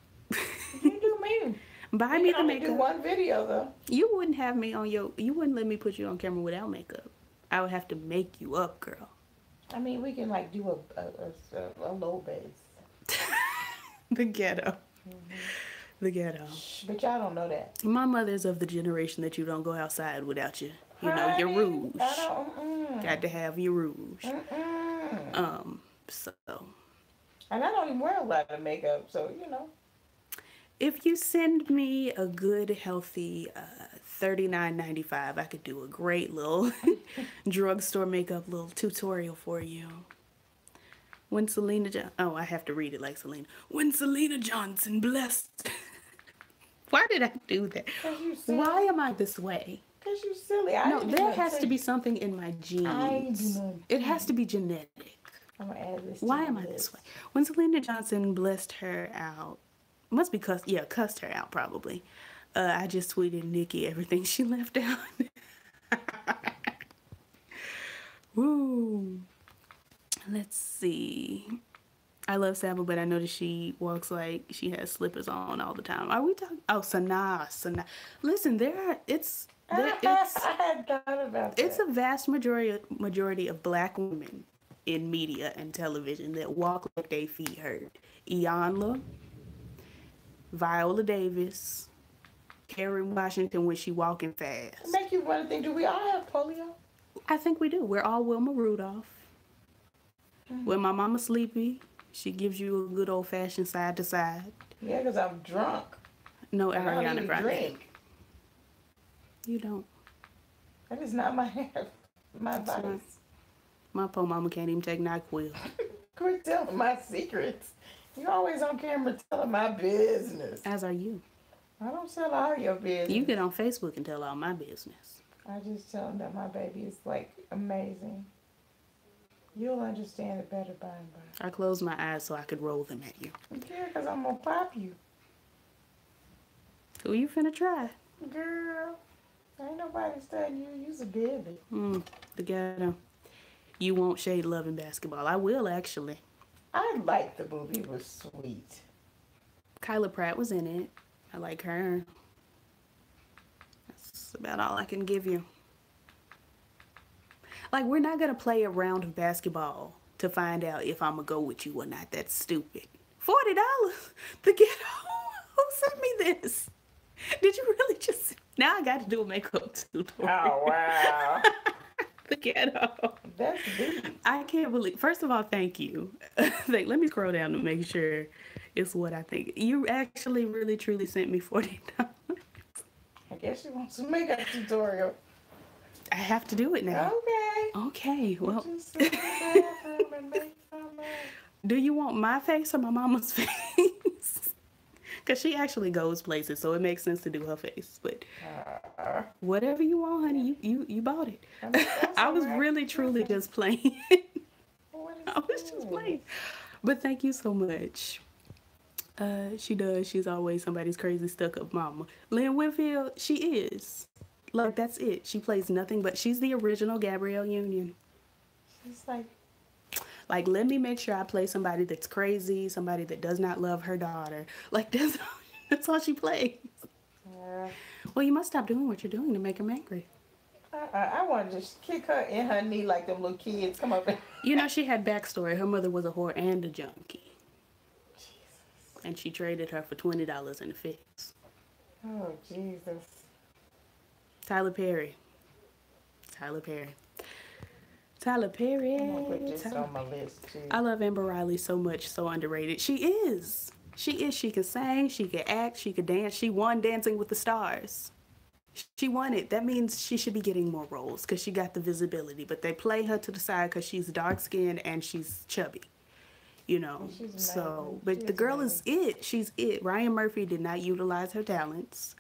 You do me. Buy me the makeup. Do one video though. You wouldn't have me on you wouldn't let me put you on camera without makeup. I would have to make you up, girl. I mean, we can do a low base. The ghetto. Mm-hmm. The ghetto. But y'all don't know that. My mother's of the generation that you don't go outside without your your rouge. Got to have your rouge. So. And I don't even wear a lot of makeup, so If you send me a good, healthy $39.95, I could do a great little drugstore makeup little tutorial for you. When I have to read it like Selena. When Selena Johnson blessed. Why did I do that? Why am I this way? Because you're silly. There has to be something in my genes. It has to be genetic. I'm gonna add this. Why am I this way? When Selena Johnson blessed her out, must be cussed her out probably. I just tweeted Nikki everything she left out. Woo. Let's see. I love Saba, but I noticed she walks like she has slippers on all the time. Are we talking? Oh, Sanaa. Listen, I had thought about that. It's a vast majority of black women in media and television that walk like they feet hurt. Iyanla, Viola Davis, Karen Washington when she walking fast. Make you want to think, do we all have polio? I think we do. We're all Wilma Rudolph. Mm-hmm. When my mama's sleepy, she gives you a good old-fashioned side to side. Yeah, because I'm drunk. No Ariana Grande. Drink. You don't. That is not my It's not. vice. My poor mama can't even take NyQuil. Quit telling my secrets. You always on camera telling my business. As are you. I don't tell all your You business. get on Facebook and tell all my business. I just tell them that my baby is like amazing. You'll understand it better by and by. I closed my eyes so I could roll them at you. Yeah, because I'm going to pop you. Who you finna try? Girl, ain't nobody studying you. You's a baby. The ghetto. You won't shade Love and Basketball. I will, actually. I liked the movie. It was sweet. Kyla Pratt was in it. I like her. That's about all I can give you. Like, we're not going to play a round of basketball to find out if I'm going to go with you or not. That's stupid. $40? The ghetto? Who sent me this? Did you really just... Now I got to do a makeup tutorial. Oh, wow. The ghetto. That's deep. I can't believe... First of all, thank you. Let me scroll down to make sure it's what I think. You actually really, truly sent me $40. I guess you want some makeup tutorial. I have to do it now. Okay. Okay, well... Just sit in the bathroom and make some Do you want my face or my mama's face? Because she actually goes places, so it makes sense to do her face. But whatever you want, honey, you bought it. I was really, truly just playing. I was just playing. But thank you so much. She does. She's always somebody's crazy stuck-up mama. Lynn Whitfield, she is. Like, that's it. She plays nothing but... She's the original Gabrielle Union. She's like... Like, let me make sure I play somebody that's crazy, somebody that does not love her daughter. Like, that's all she plays. Well, you must stop doing what you're doing to make him angry. I want to just kick her in her knee like them little kids come up and... You know, she had backstory. Her mother was a whore and a junkie. Jesus. And she traded her for $20 in the fix. Oh, Jesus. Tyler Perry. Tyler Perry. Tyler Perry. I'm going to put this on my list, too. I love Amber Riley so much, so underrated. She is. She is. She can sing, she can act, she can dance. She won Dancing with the Stars. She won it. That means she should be getting more roles because she got the visibility. But they play her to the side because she's dark-skinned and she's chubby. You know, so, but the girl is it. She's it. Ryan Murphy did not utilize her talents.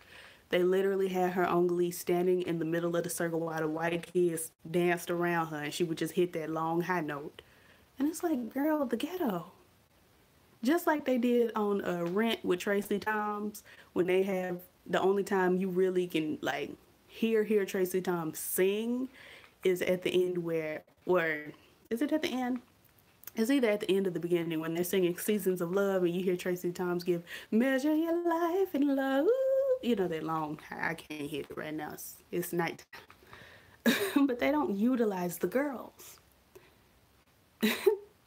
They literally had her on Glee standing in the middle of the circle while the white kids danced around her and she would just hit that long high note. And it's like, girl, the ghetto. Just like they did on Rent with Tracy Thoms, when they have the only time you really can like hear Tracy Thoms sing is at the end or is it at the end? It's either at the end or the beginning when they're singing Seasons of Love and you hear Tracy Thoms give Measure Your Life in Love. You know, that long, I can't hear it right now. It's nighttime. But they don't utilize the girls.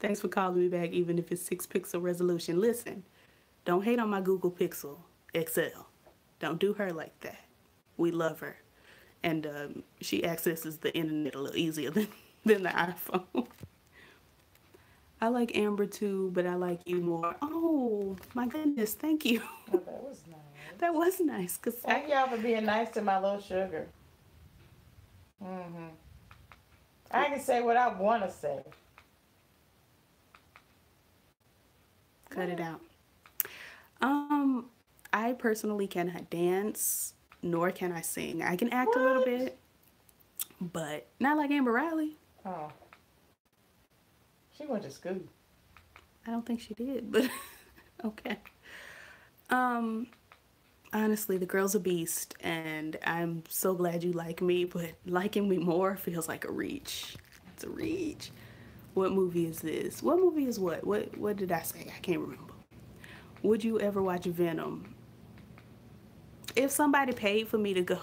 Thanks for calling me back, even if it's 6-pixel resolution. Listen, don't hate on my Google Pixel XL. Don't do her like that. We love her. And she accesses the internet a little easier than the iPhone. I like Amber too, but I like you more. Oh, my goodness, thank you. Oh, that was nice. That was nice. Thank y'all for being nice to my little sugar. I can say what I want to say. Cut it out. I personally cannot dance, nor can I sing. I can act a little bit, but not like Amber Riley. Oh. She went to school. I don't think she did, but okay. Honestly, the girl's a beast, and I'm so glad you like me, but liking me more feels like a reach. It's a reach. What movie is this? What movie is what? What did I say? I can't remember. Would you ever watch Venom? If somebody paid for me to go,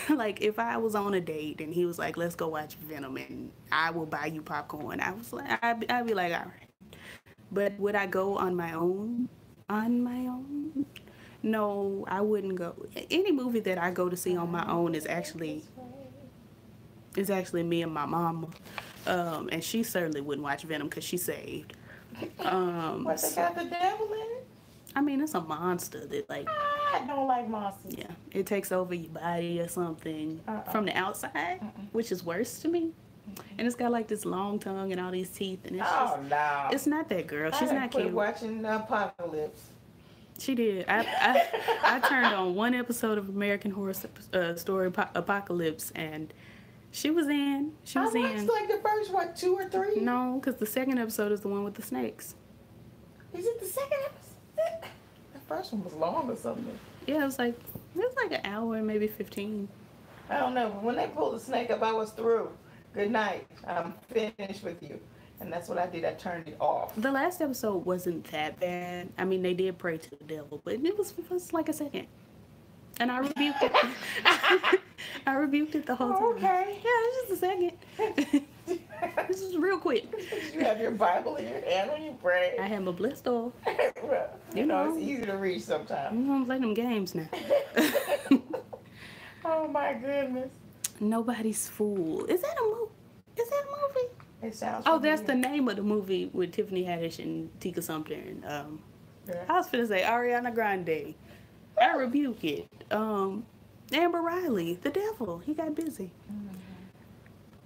like if I was on a date and he was like, let's go watch Venom and I will buy you popcorn, I was like, I'd be like, all right. But would I go on my own? On my own? No, I wouldn't go. Any movie that I go to see on my own is actually me and my mama. And she certainly wouldn't watch Venom because she's saved. What, they got the devil in it? I mean, it's a monster that like I don't like monsters. Yeah, it takes over your body or something from the outside, which is worse to me. And it's got like this long tongue and all these teeth, and it's just, no. it's not that girl. She's not quit cute. watching Apocalypse. She did. I turned on one episode of American Horror Story Apocalypse, and she was in. She was I watched like the first, 2 or 3? No, because the second episode is the one with the snakes. Is it the second episode? The first one was long or something. Yeah, it was like an hour and maybe 15. I don't know, but when they pulled the snake up, I was through. Good night. I'm finished with you. And that's what I did. I turned it off. The last episode wasn't that bad. I mean, they did pray to the devil, but it was like a second. And I rebuked it. I rebuked it the whole time. Okay. Yeah, it was just a second. This is real quick. You have your Bible in your hand when you pray. I have my blessed oil. Well, you know, it's easy to read sometimes. I'm gonna play them games now. Oh my goodness. Nobody's Fool. Is that a movie? It sounds That's the name of the movie with Tiffany Haddish and Tika Sumpter and I was finna say Ariana Grande. I rebuke it. Amber Riley, the devil. He got busy. Mm-hmm.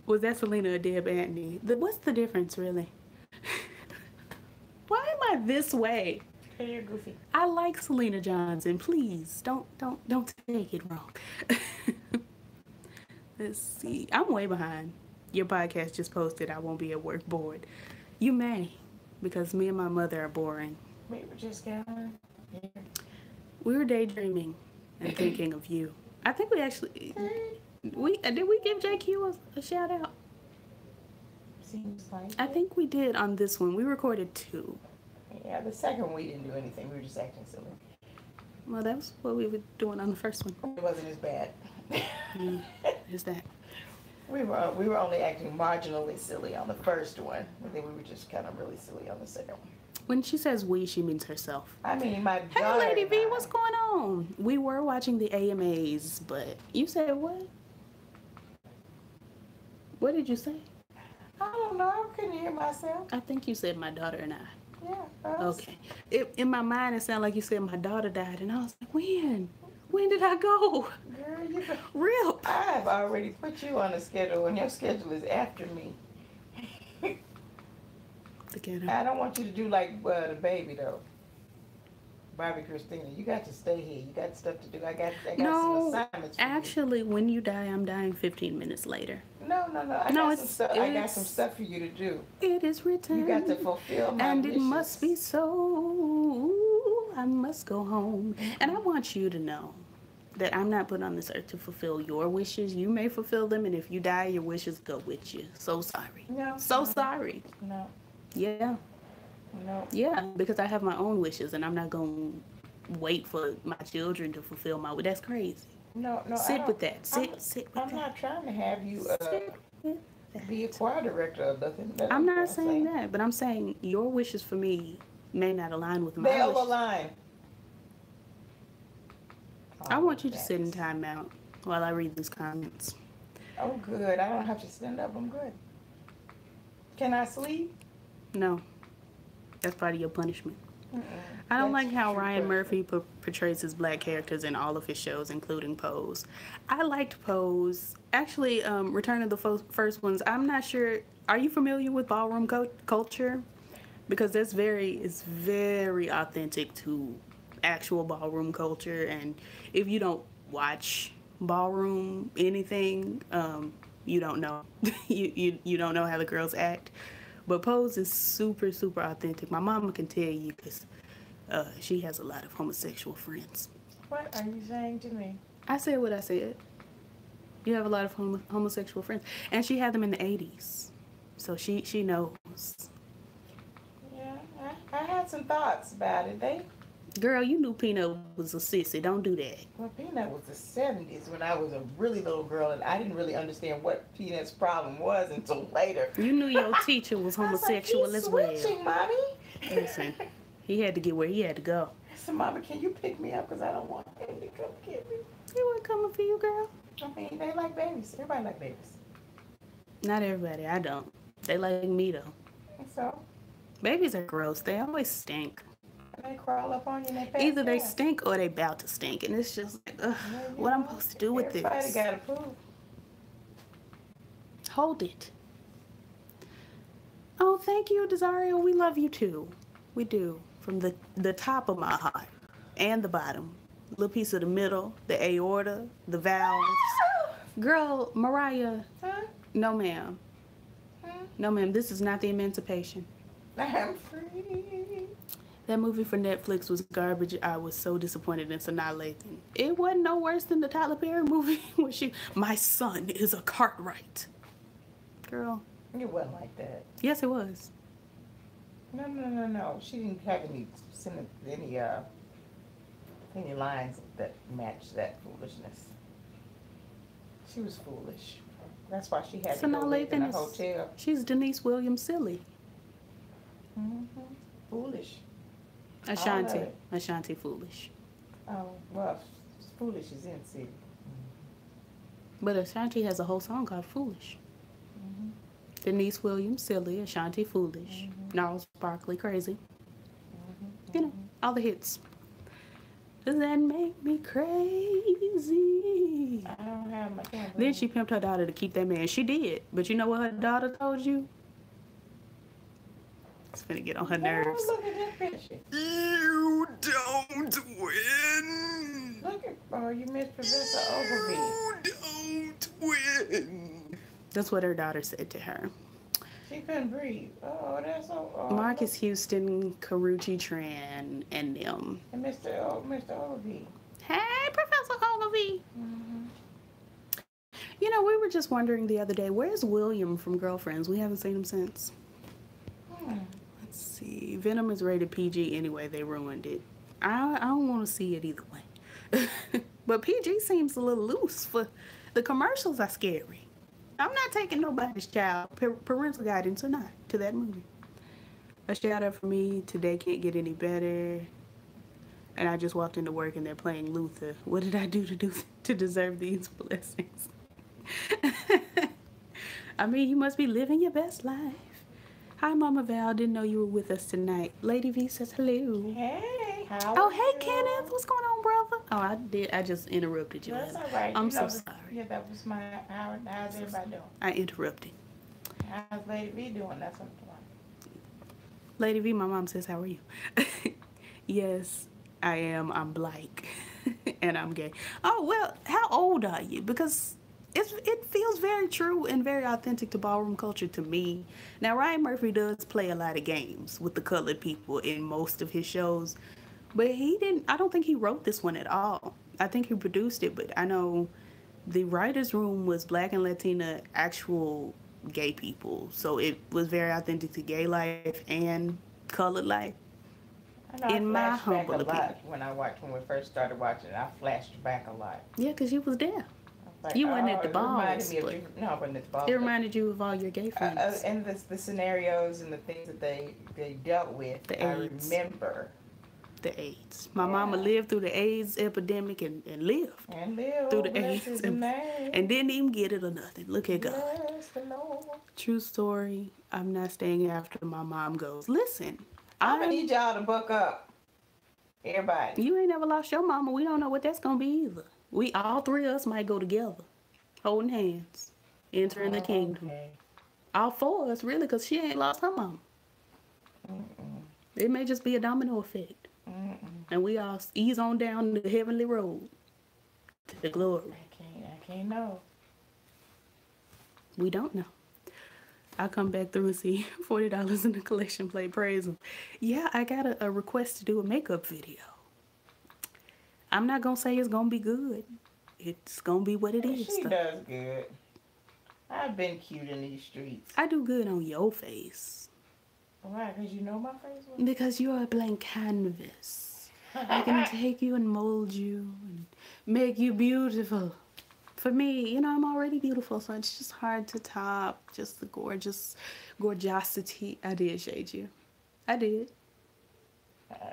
Was that Selena or Deb Antony? What's the difference really? Why am I this way? Hey, you're goofy. I like Selena Johnson. Please don't take it wrong. Let's see. I'm way behind. Your podcast just posted I won't be at work bored. You may, because me and my mother are boring. We were just going. Yeah. We were daydreaming and thinking of you. I think we actually did we give JQ a shout out? Seems like I think we did on this one. We recorded 2. Yeah, the second one we didn't do anything. We were just acting silly. Well, that was what we were doing on the first one. It wasn't as bad. Is that? We were only acting marginally silly on the first one, and then we were just kind of really silly on the second one. When she says we, she means herself. I mean, my Hey, daughter. Lady V, what's going on? We were watching the AMAs, but you said what? What did you say? I don't know. I couldn't hear myself. I think you said my daughter and I. Yeah. Okay. In my mind, it sounded like you said my daughter died, and I was like, when? When did I go? Girl, you. Rip. I have already put you on a schedule, and your schedule is after me. I don't want you to do like the baby though. Barbie Christina, you got to stay here. You got stuff to do. I got some assignments for actually, you. When you die, I'm dying 15 minutes later. No. I got some stuff for you to do. It is written. You got to fulfill my and wishes. It must be so. I must go home. Mm-hmm. And I want you to know that I'm not put on this earth to fulfill your wishes. You may fulfill them, and if you die, your wishes go with you. So sorry. No. Sorry. No. Yeah. No. Yeah, because I have my own wishes, and I'm not going to wait for my children to fulfill my wishes. That's crazy. No. Sit with that. Sit with that. I'm not trying to have you be a choir director or nothing. I'm not saying that, but I'm saying your wishes for me may not align with my wishes. They'll align. I want you to sit in timeout while I read these comments. Oh, good. I don't have to stand up. I'm good. Can I sleep? No. That's part of your punishment. I don't like how Ryan Murphy portrays his black characters in all of his shows, including Pose. I liked Pose. Actually, Return of the First Ones, I'm not sure. Are you familiar with ballroom culture? Because it's very authentic to actual ballroom culture. And if you don't watch ballroom anything, you don't know. you don't know how the girls act. But Pose is super authentic. My mama can tell you because she has a lot of homosexual friends. What are you saying to me? I said what I said. You have a lot of homosexual friends. And she had them in the 80s. So she knows. Yeah, I had some thoughts about it. Girl, you knew Peanut was a sissy. Don't do that. Well, Peanut was the 70s when I was a really little girl, and I didn't really understand what Peanut's problem was until later. You knew your teacher was homosexual as well. He's switching, Mommy. Listen, he had to get where he had to go. So, Mama, can you pick me up? Because I don't want him to come get me. He wasn't coming for you, girl. I mean, they like babies. Everybody like babies. Not everybody. I don't. They like me, though. So? Babies are gross. They always stink. They crawl up on you and they pass Either they out. stink or they about to stink, and it's just like, ugh, Well, you what I'm know, supposed to do with everybody this? got a poop. Hold it. Oh, thank you, Desario. We love you too. We do. From the top of my heart and the bottom. A little piece of the middle, the aorta, the valves. Girl, Mariah, Huh? no ma'am. No ma'am, this is not the Emancipation. I'm free. That movie for Netflix was garbage. I was so disappointed in Sanaa Lathan. It wasn't no worse than the Tyler Perry movie where my son is a Cartwright. Girl. It wasn't like that. Yes, it was. No. She didn't have any lines that matched that foolishness. She was foolish. That's why she had to go live in a hotel. She's Denise Williams silly. Foolish. Ashanti foolish. Oh, well, foolish is in city. But Ashanti has a whole song called Foolish. Denise Williams silly, Ashanti foolish, Gnarls Barkley crazy. You know, all the hits. Does that make me crazy? I don't have my camera. Then she pimped her daughter to keep that man. She did. But you know what her daughter told you? It's finna get on her nerves. Oh, look at that picture. You don't win. Look at, you missed Professor Ogilvy. You don't win. That's what her daughter said to her. She couldn't breathe. Oh, that's so. Marcus Houston, Karuchi Tran, and them. And Mr. Ogilvy. Hey, Professor Ogilvy. You know, we were just wondering the other day, where's William from Girlfriends? We haven't seen him since. Let's see. Venom is rated PG anyway. They ruined it. I don't want to see it either way. But PG seems a little loose. For the commercials are scary. I'm not taking nobody's child, parental guidance or not, to that movie. A shout out for me. Today can't get any better. And I just walked into work and they're playing Luther. What did I do to deserve these blessings? I mean, you must be living your best life. Hi, Mama Val. Didn't know you were with us tonight. Lady V says hello. Hey, how Oh, are hey, you? Kenneth. What's going on, brother? Oh, I did. I just interrupted you. That's all right. I'm so sorry. Yeah, that was my. How's everybody doing? I interrupted. How's Lady V doing? That's what I'm doing. Lady V, my mom says, how are you? Yes, I am. I'm Blake. And I'm gay. Oh, well, how old are you? Because it feels very true and very authentic to ballroom culture to me. Now, Ryan Murphy does play a lot of games with the colored people in most of his shows. But I don't think he wrote this one at all. I think he produced it, but I know the writer's room was Black and Latina actual gay people. So it was very authentic to gay life and colored life. In my humble opinion. When we first started watching it, I flashed back a lot. Yeah, because you was there. Like, You wasn't at the balls. I wasn't at the balls. It reminded you of all your gay friends. And the scenarios and the things that they dealt with. The I AIDS. remember. The AIDS. My mama lived through the AIDS epidemic and lived. And lived through the AIDS and didn't even get it or nothing. Look at God. Bless the Lord. True story. I'm not staying after my mom goes. Listen, I'm gonna need y'all to book up. Everybody. You ain't never lost your mama. We don't know what that's gonna be either. We all three of us might go together, holding hands, entering the kingdom. Okay. All four of us, really, because she ain't lost her mama. It may just be a domino effect. And we all ease on down the heavenly road to the glory. I can't know. We don't know. I'll come back through and see $40 in the collection plate. Praise him. Yeah, I got a request to do a makeup video. I'm not going to say it's going to be good. It's going to be what it is. She does good. I've been cute in these streets. I do good on your face. Why? Because you know my face? Because you're a blank canvas. I can take you and mold you and make you beautiful. For me, you know, I'm already beautiful, so it's just hard to top just the gorgeosity. I did shade you. I did.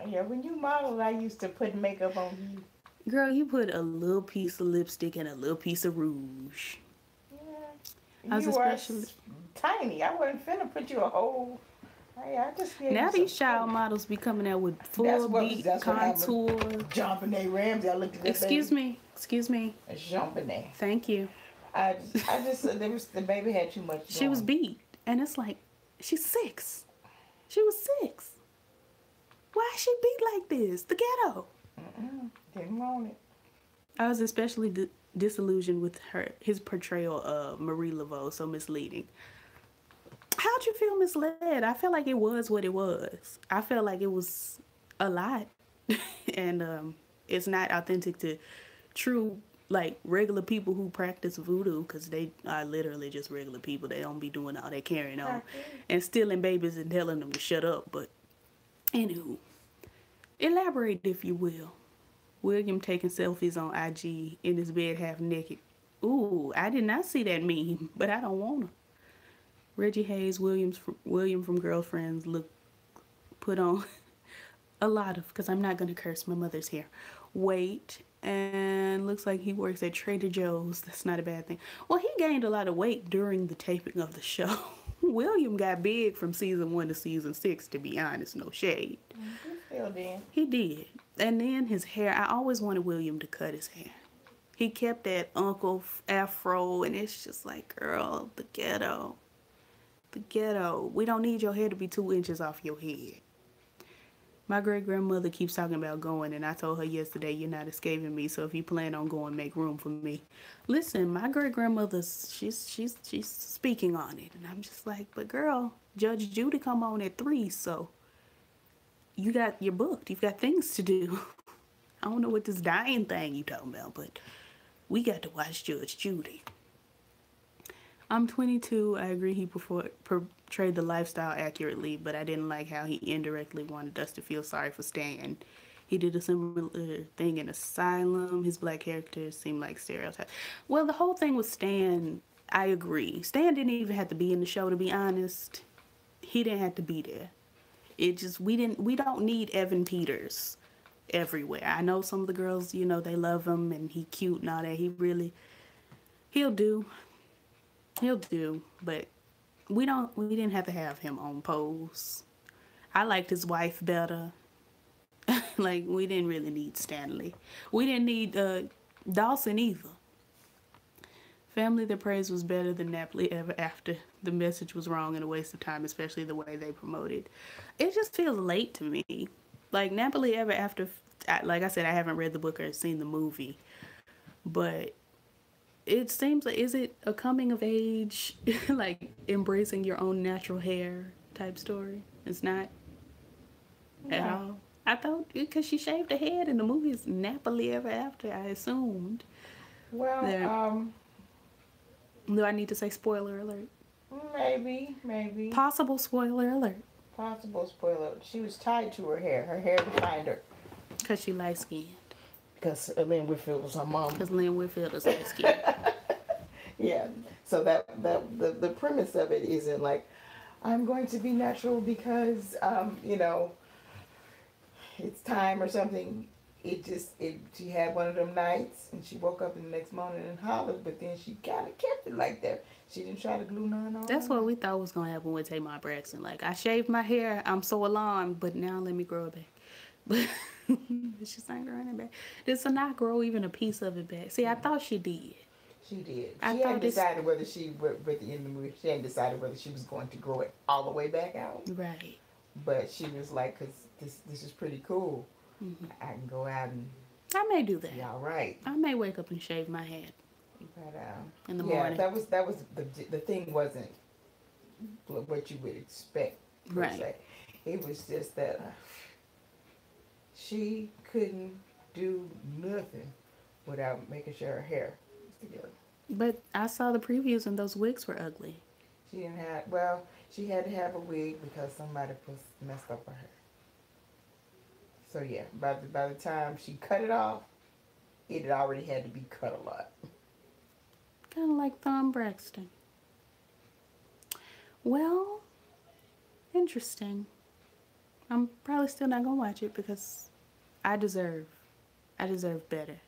Yeah, when you modeled, I used to put makeup on you. Girl, you put a little piece of lipstick and a little piece of rouge. Yeah. You were tiny. I wasn't finna put you a whole Hey, I just gave Now you some these child color. models be coming out with That's full what beat that's what happened. contour. JonBenet Ramsey. I looked at that Excuse baby. me. Excuse me. It's JonBenet. Thank you. I just said there was the baby had too much She was going. beat. And it's like, she's 6. She was 6. Why is she beat like this? The ghetto. Didn't want it. I was especially disillusioned with his portrayal of Marie Laveau, so misleading. How'd you feel misled? I felt like it was what it was. I felt like it was a lot. And it's not authentic to true, like, regular people who practice voodoo, because they are literally just regular people. They don't be doing all that carrying on and stealing babies and telling them to shut up. But anywho, elaborate if you will. William taking selfies on IG in his bed half naked. Ooh, I did not see that meme, but I don't want to. Reggie Hayes, William from Girlfriends, put on a lot of, because I'm not going to curse, my mother's here, weight, and looks like he works at Trader Joe's. That's not a bad thing. Well, he gained a lot of weight during the taping of the show. William got big from season 1 to season 6, to be honest, no shade. He still did. He did. And then his hair, I always wanted William to cut his hair. He kept that uncle afro, and it's just like, girl, the ghetto. The ghetto. We don't need your hair to be 2 inches off your head. My great-grandmother keeps talking about going, and I told her yesterday, you're not escaping me, so if you plan on going, make room for me. Listen, my great-grandmother, she's speaking on it, and I'm just like, but girl, Judge Judy come on at 3, so you're booked. You've got things to do. I don't know what this dying thing you talking about, but we got to watch Judge Judy. I'm 22. I agree he portrayed the lifestyle accurately, but I didn't like how he indirectly wanted us to feel sorry for Stan. He did a similar thing in Asylum. His black characters seem like stereotypes. Well, the whole thing with Stan, I agree. Stan didn't even have to be in the show, to be honest. He didn't have to be there. It just, we don't need Evan Peters everywhere. I know some of the girls, they love him and he cute and all that. He'll do, but we didn't have to have him on Pose. I liked his wife better. Like, we didn't really need Stanley. We didn't need Dawson either. Family That Prays was better than Napoli Ever After. The message was wrong and a waste of time, especially the way they promoted. It just feels late to me. Like, Napoli Ever After, like I said, I haven't read the book or seen the movie, but it seems like, is it a coming of age, like embracing your own natural hair type story? It's not at all. I thought, because she shaved her head in the movie, it's Napoli Ever After, I assumed. Well, Do I need to say spoiler alert? maybe. Possible spoiler alert. Possible spoiler. She was tied to her hair. Her hair defined her. Because she light skinned. Because Lynn Whitfield was her mom. Because Lynn Whitfield is light skinned. Yeah. So the premise of it isn't like, I'm going to be natural because it's time or something. She had one of them nights and she woke up in the next morning and hollered, but then she kind of kept it like that. She didn't try to glue none on. That's what we thought was going to happen with Tamar Braxton. Like, I shaved my hair, I'm so alarmed, but now let me grow it back. But she's not growing it back. Does not grow even a piece of it back? See, I thought she did. She did. She hadn't decided whether at the end of the movie, she hadn't decided whether she was going to grow it all the way back out. Right. But she was like, because this is pretty cool. Mm-hmm. I can go out and I may do that. Yeah, all right. I may wake up and shave my head. But in the morning. That was the thing wasn't what you would expect. Right. Se. It was just that she couldn't do nothing without making sure her hair was together. But I saw the previews and those wigs were ugly. She had to have a wig because somebody messed up her hair. So yeah, by the time she cut it off, it had already had to be cut a lot. Kind of like Thom Braxton. Well, interesting. I'm probably still not gonna watch it because I deserve better.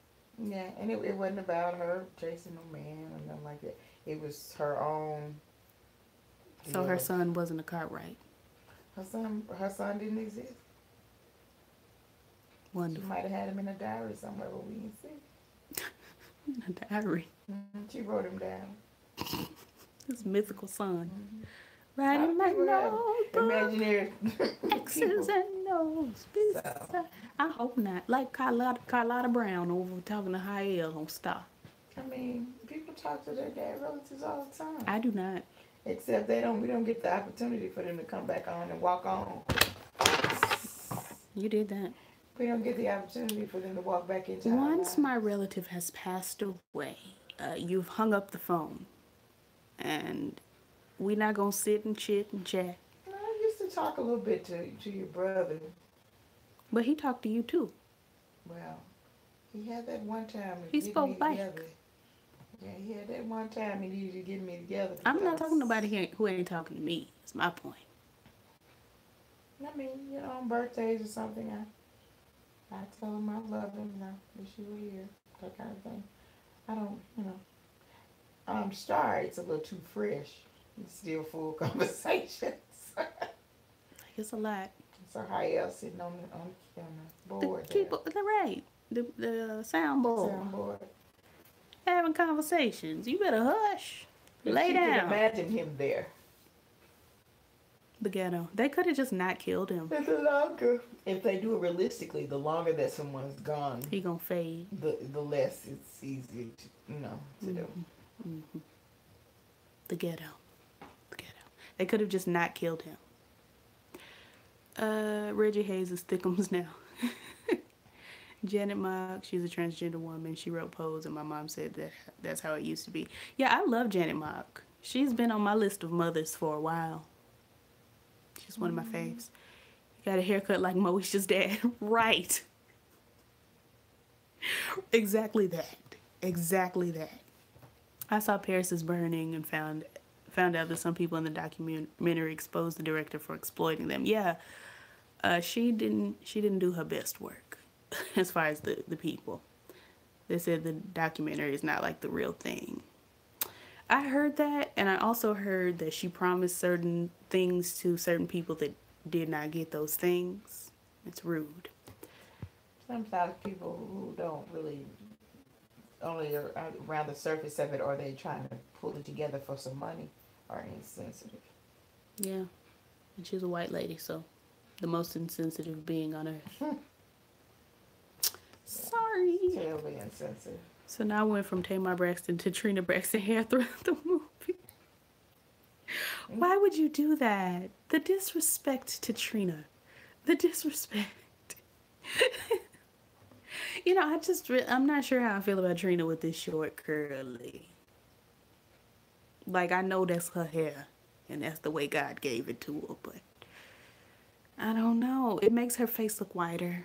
Yeah, and it wasn't about her chasing no man or nothing like that. It was her own. So her son wasn't a Cartwright. Her son didn't exist. Wonderful. She might have had him in a diary somewhere, but we didn't see. A diary. She wrote him down. His mythical son. A lot Writing of my people have notebook. imaginary X's people. and O's. So, I hope not. Like Carlotta Brown over talking to Hiel on Star. I mean, people talk to their dead relatives all the time. I do not. Except we don't get the opportunity for them to come back on and walk on. You did that. We don't get the opportunity for them to walk back into our Once lives. my relative has passed away, you've hung up the phone. And we're not going to sit and chit and chat. I used to talk a little bit to your brother. But he talked to you too. Well, he had that one time. He spoke back. Together. Yeah, he had that one time he needed to get me together. I'm not talking to nobody who ain't talking to me. That's my point. I mean, on birthdays or something, I tell him I love him and I wish you were here. That kind of thing. I don't, I'm sorry, it's a little too fresh. It's still full conversations. It's a lot. So how else sitting on the board? The keyboard, right. The soundboard. Soundboard. Having conversations. You better hush. But Lay you down. can imagine him there. The ghetto. They could have just not killed him. The longer, if they do it realistically, the longer that someone's gone, He gonna fade. the less it's easy to do. Mm-hmm. The ghetto. The ghetto. They could have just not killed him. Reggie Hayes is Thickums now. Janet Mock, she's a transgender woman. She wrote Pose, and my mom said that's how it used to be. Yeah, I love Janet Mock. She's been on my list of mothers for a while. She's one of my faves. You got a haircut like Moesha's dad. Right. Exactly that. Exactly that. I saw Paris is Burning and found out that some people in the documentary exposed the director for exploiting them. Yeah, she didn't do her best work as far as the people. They said the documentary is not like the real thing. I heard that, and I also heard that she promised certain things to certain people that did not get those things. It's rude. Sometimes people who don't really only are around the surface of it, or they trying to pull it together for some money, are insensitive. Yeah, and she's a white lady, so the most insensitive being on earth. Sorry. Terribly insensitive. So now I went from Tamar Braxton to Trina Braxton hair throughout the movie. Why would you do that? The disrespect to Trina. The disrespect. I'm not sure how I feel about Trina with this short curly. Like, I know that's her hair, and that's the way God gave it to her, but I don't know. It makes her face look whiter.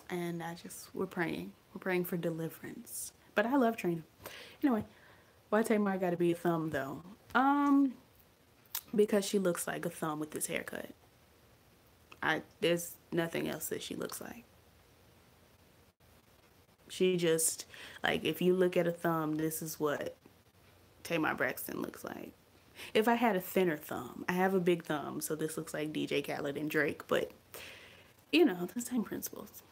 And we're praying. We're praying for deliverance. But I love Trina. Anyway, why Tamar got to be a thumb, though? Because she looks like a thumb with this haircut. There's nothing else that she looks like. She just, like, if you look at a thumb, this is what Tamar Braxton looks like. If I had a thinner thumb, I have a big thumb, so this looks like DJ Khaled and Drake, but, the same principles.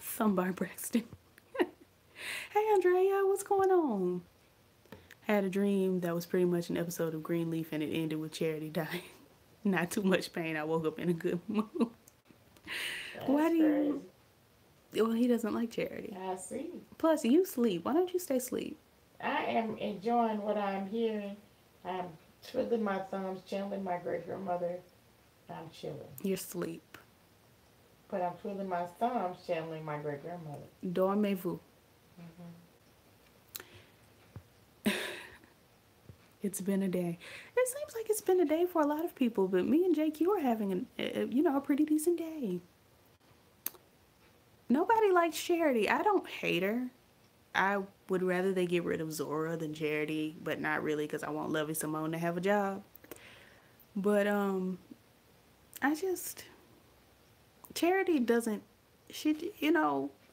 Thumbar Braxton. Hey, Andrea, what's going on? I had a dream that was pretty much an episode of Greenleaf, and it ended with Charity dying. Not too much pain. I woke up in a good mood. Why do you... Well, he doesn't like Charity. I see. Plus, you sleep. Why don't you stay asleep? I am enjoying what I'm hearing. I'm twiddling my thumbs, channeling my great-grandmother. I'm chilling. You're asleep. But I'm twiddling my thumbs, channeling my great-grandmother. Dormez-vous. It's been a day. It seems like it's been a day for a lot of people, but me and JQ are having a pretty decent day. Nobody likes Charity. I don't hate her. I would rather they get rid of Zora than Charity, but not really, because I want Lovey Simone to have a job. But Charity doesn't,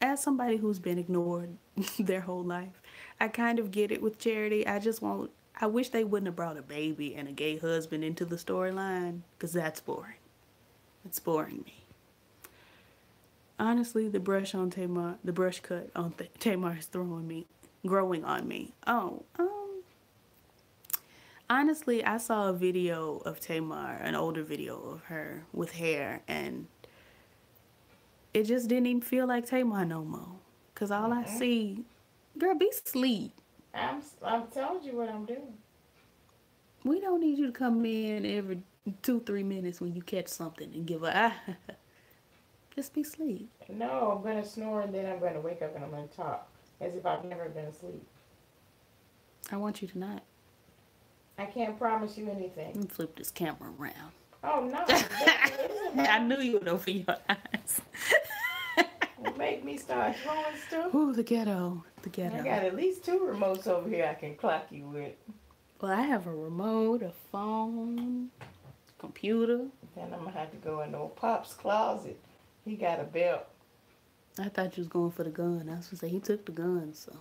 as somebody who's been ignored their whole life, I kind of get it with Charity. I just want I wish they wouldn't have brought a baby and a gay husband into the storyline, because that's boring. It's boring me. Honestly, the brush cut on Tamar is growing on me. Oh, honestly, I saw a video of Tamar, an older video of her with hair, and it just didn't even feel like Tamar no more. Cause all I see, girl, be sleep. I'm telling you what I'm doing. We don't need you to come in every 2-3 minutes when you catch something and give a just be sleep. No, I'm gonna snore and then I'm gonna wake up and I'm gonna talk as if I've never been asleep. I want you to not. I can't promise you anything. Let me flip this camera around. Oh no! I knew you would open your eyes. Make me start throwing stuff. Ooh, the ghetto. The ghetto. I got at least 2 remotes over here I can clock you with. Well, I have a remote, a phone, computer. Then I'm gonna have to go in old Pop's closet. He got a belt. I thought you was going for the gun. I was gonna say he took the gun, so.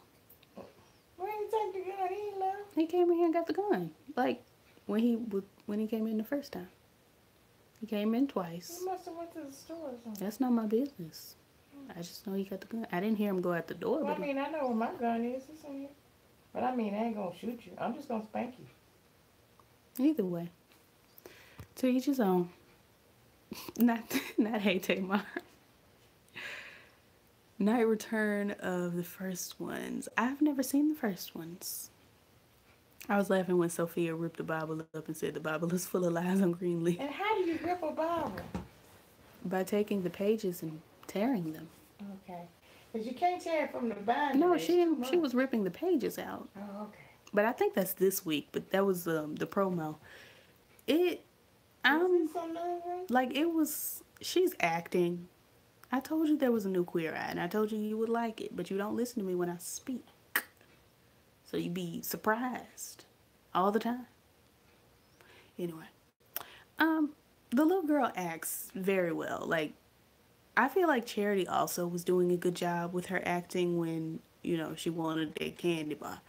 Where did he take the gun? He left. He came in here and got the gun. Like when he came in the first time. He came in twice. He must have went to the store or something. That's not my business. I just know he got the gun. I didn't hear him go out the door. Well, but I mean, I know where my gun is. It's in here. But I mean, I ain't gonna shoot you. I'm just gonna spank you. Either way. To each his own. Not Hey Tamar. Night return of the first ones. I've never seen the first ones. I was laughing when Sophia ripped the Bible up and said the Bible is full of lies on Greenleaf. And how do you rip a Bible? By taking the pages and tearing them. Okay. Because you can't tear it from the binder. No, she was ripping the pages out. Oh, okay. But I think that's this week. But that was the promo. Like it was. She's acting. I told you there was a new Queer Eye, and I told you you would like it, but you don't listen to me when I speak. So you be surprised all the time. Anyway, the little girl acts very well. Like, I feel like Charity also was doing a good job with her acting when, she wanted a candy bar.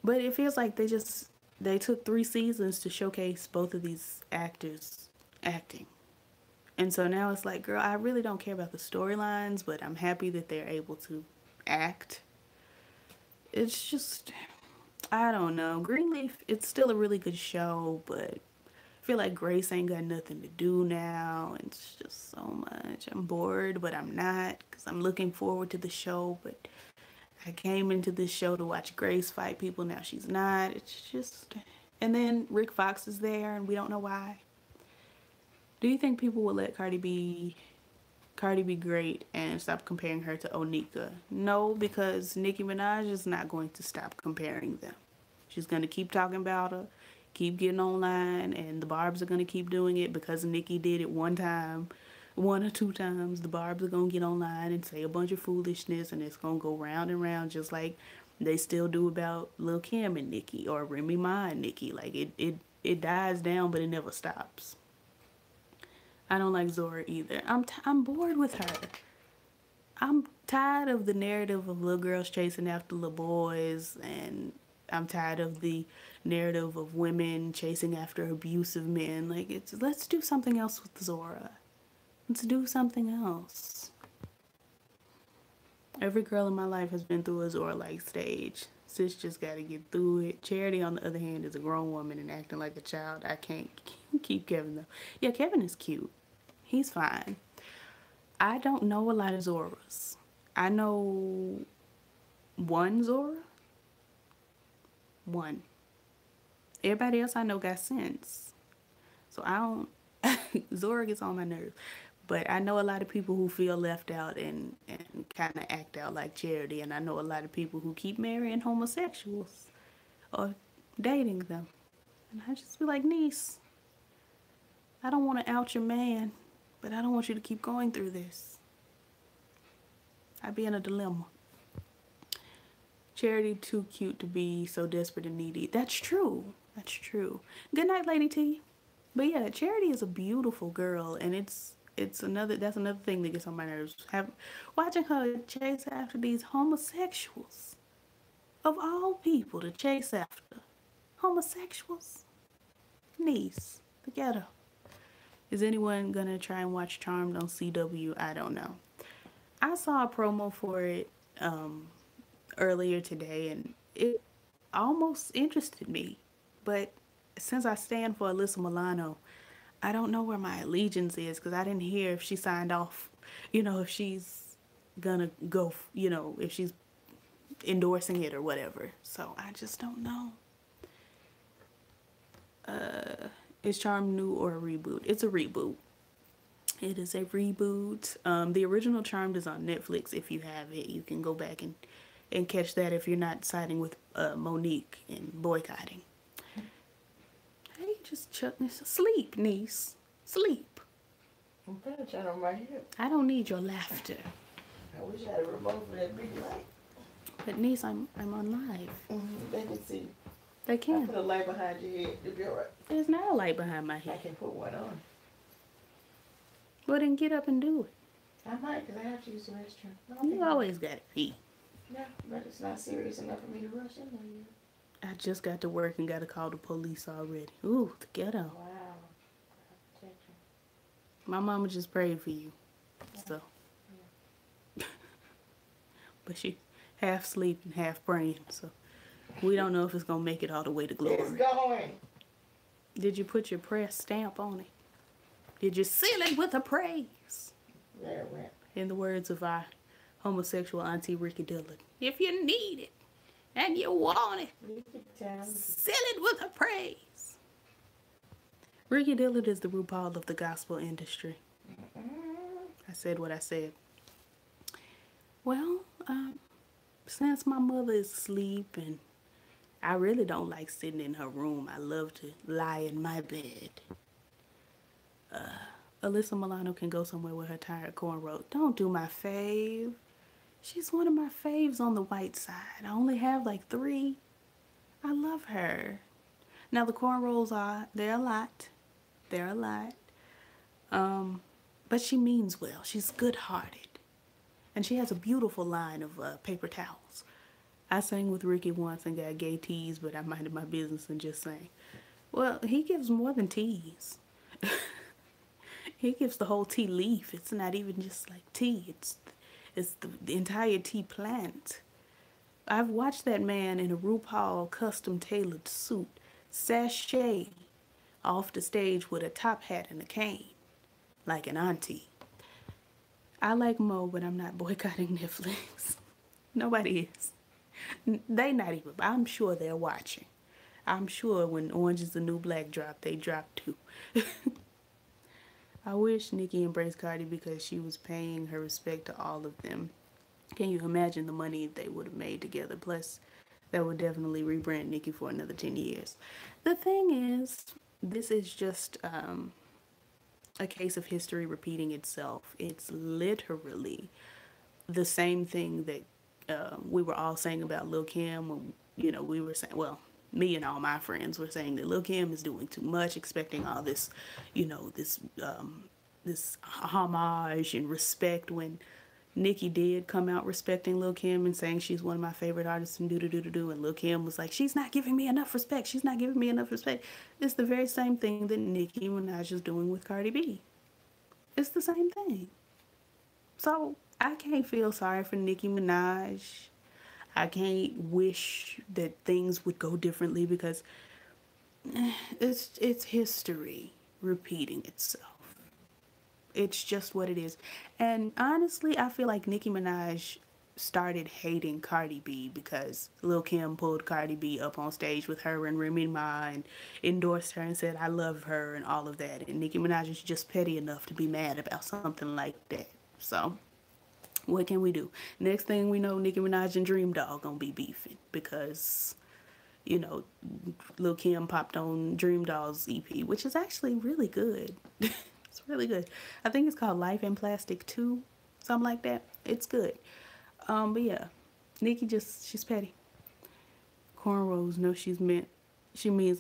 But it feels like they took 3 seasons to showcase both of these actors acting. And so now it's like, girl, I really don't care about the storylines, but I'm happy that they're able to act. It's just, I don't know. Greenleaf, it's still a really good show, but I feel like Grace ain't got nothing to do now. It's just so much. I'm bored, but I'm not, because I'm looking forward to the show, but I came into this show to watch Grace fight people. Now she's not. It's just, and then Rick Fox is there, and we don't know why. Do you think people will let Cardi be great and stop comparing her to Onika? No, because Nicki Minaj is not going to stop comparing them. She's going to keep talking about her, keep getting online, and the Barbs are going to keep doing it because Nicki did it one or 2 times. The Barbs are going to get online and say a bunch of foolishness, and it's going to go round and round just like they still do about Lil' Kim and Nicki or Remy Ma and Nicki. Like, it dies down, but it never stops. I don't like Zora either. I'm bored with her. I'm tired of the narrative of little girls chasing after little boys, and I'm tired of the narrative of women chasing after abusive men. Like, let's do something else with Zora. Let's do something else. Every girl in my life has been through a Zora-like stage. Sis just gotta get through it. Charity, on the other hand, is a grown woman and acting like a child. I can't keep Kevin, though. Yeah, Kevin is cute. He's fine. I don't know a lot of Zoras. I know one Zora. One. Everybody else I know got sense. So I don't... Zora gets on my nerves. But I know a lot of people who feel left out and kind of act out like Charity. And I know a lot of people who keep marrying homosexuals or dating them. And I just be like, niece, I don't want to out your man, but I don't want you to keep going through this. I'd be in a dilemma. Charity too cute to be so desperate and needy. That's true. That's true. Good night, Lady T. But yeah, Charity is a beautiful girl, and that's another thing that gets on my nerves. Watching her chase after these homosexuals, of all people to chase after. homosexuals. Niece, the ghetto. Is anyone gonna try and watch Charmed on CW? I don't know. I saw a promo for it earlier today, and it almost interested me. But since I stand for Alyssa Milano, I don't know where my allegiance is because I didn't hear if she signed off, if she's gonna go, if she's endorsing it or whatever. So I just don't know. Is Charmed new or a reboot? It's a reboot. It is a reboot. The original Charmed is on Netflix. If you have it, you can go back and catch that if you're not siding with Monique and boycotting. Hey, just sleep, niece. Sleep. I'm trying to turn on my hip. I don't need your laughter. I wish I had a remote for that big light. But niece, I'm on live. They can see. They can. I put a light behind your head. It'll be alright. There's not a light behind my I head. can put one on. Well, then get up and do it. I might, because I have to use the restroom. You always got to pee. Yeah, but it's not serious enough for me to rush in there yet. I just got to work and got to call the police already. Ooh, the ghetto. Wow. My mama just prayed for you. So. Yeah. But she half sleeping, half praying. So we don't know if it's going to make it all the way to glory. It's going. Did you put your prayer stamp on it? Did you seal it with a praise? There it went. In the words of our homosexual auntie Ricky Dillard. If you need it and you want it, seal it with a praise. Ricky Dillard is the RuPaul of the gospel industry. I said what I said. Well, since my mother is asleep and I really don't like sitting in her room, I love to lie in my bed. Alyssa Milano can go somewhere with her tired cornrows. Don't do my fave. She's one of my faves on the white side. I only have like 3. I love her. Now the cornrows they're a lot. They're a lot. But she means well. She's good-hearted. And she has a beautiful line of paper towels. I sang with Ricky once and got gay teas, but I minded my business and just sang. Well, he gives more than teas. He gives the whole tea leaf. It's not even just like tea. It's the entire tea plant. I've watched that man in a RuPaul custom tailored suit sashay off the stage with a top hat and a cane, like an auntie. I like Mo, but I'm not boycotting Netflix. Nobody is. They not even. I'm sure they're watching. I'm sure when Orange is the New Black dropped, they dropped too. I wish Nicki embraced Cardi because she was paying her respect to all of them. Can you imagine the money they would have made together? Plus, that would definitely rebrand Nicki for another 10 years. The thing is, this is just a case of history repeating itself. It's literally the same thing that we were all saying about Lil' Kim when, we were saying, well, me and all my friends were saying that Lil' Kim is doing too much, expecting all this, this homage and respect when Nicki did come out respecting Lil' Kim and saying she's one of my favorite artists and do. And Lil' Kim was like, she's not giving me enough respect. She's not giving me enough respect. It's the very same thing that Nicki Minaj is doing with Cardi B. It's the same thing. So I can't feel sorry for Nicki Minaj. I can't wish that things would go differently because it's history repeating itself. It's just what it is. And honestly, I feel like Nicki Minaj started hating Cardi B because Lil' Kim pulled Cardi B up on stage with her and Remy Ma and endorsed her and said, I love her and all of that. And Nicki Minaj is just petty enough to be mad about something like that. So what can we do? Next thing we know, Nicki Minaj and Dream Doll gonna be beefing because, Lil' Kim popped on Dream Doll's EP, which is actually really good. It's really good. I think it's called Life in Plastic 2, something like that. It's good. But yeah, Nicki she's petty. Cornrows, no, she means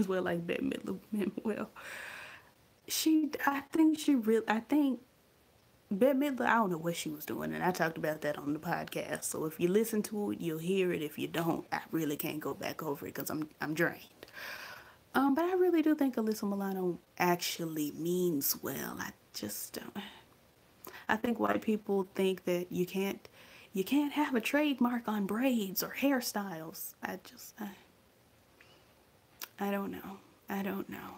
well like Bette Midler meant well. I think Bette Midler, I don't know what she was doing, and I talked about that on the podcast. So if you listen to it, you'll hear it. If you don't, I really can't go back over it because I'm drained. But I really do think Alyssa Milano actually means well. I just don't. I think white people think that you can't have a trademark on braids or hairstyles. I don't know. I don't know.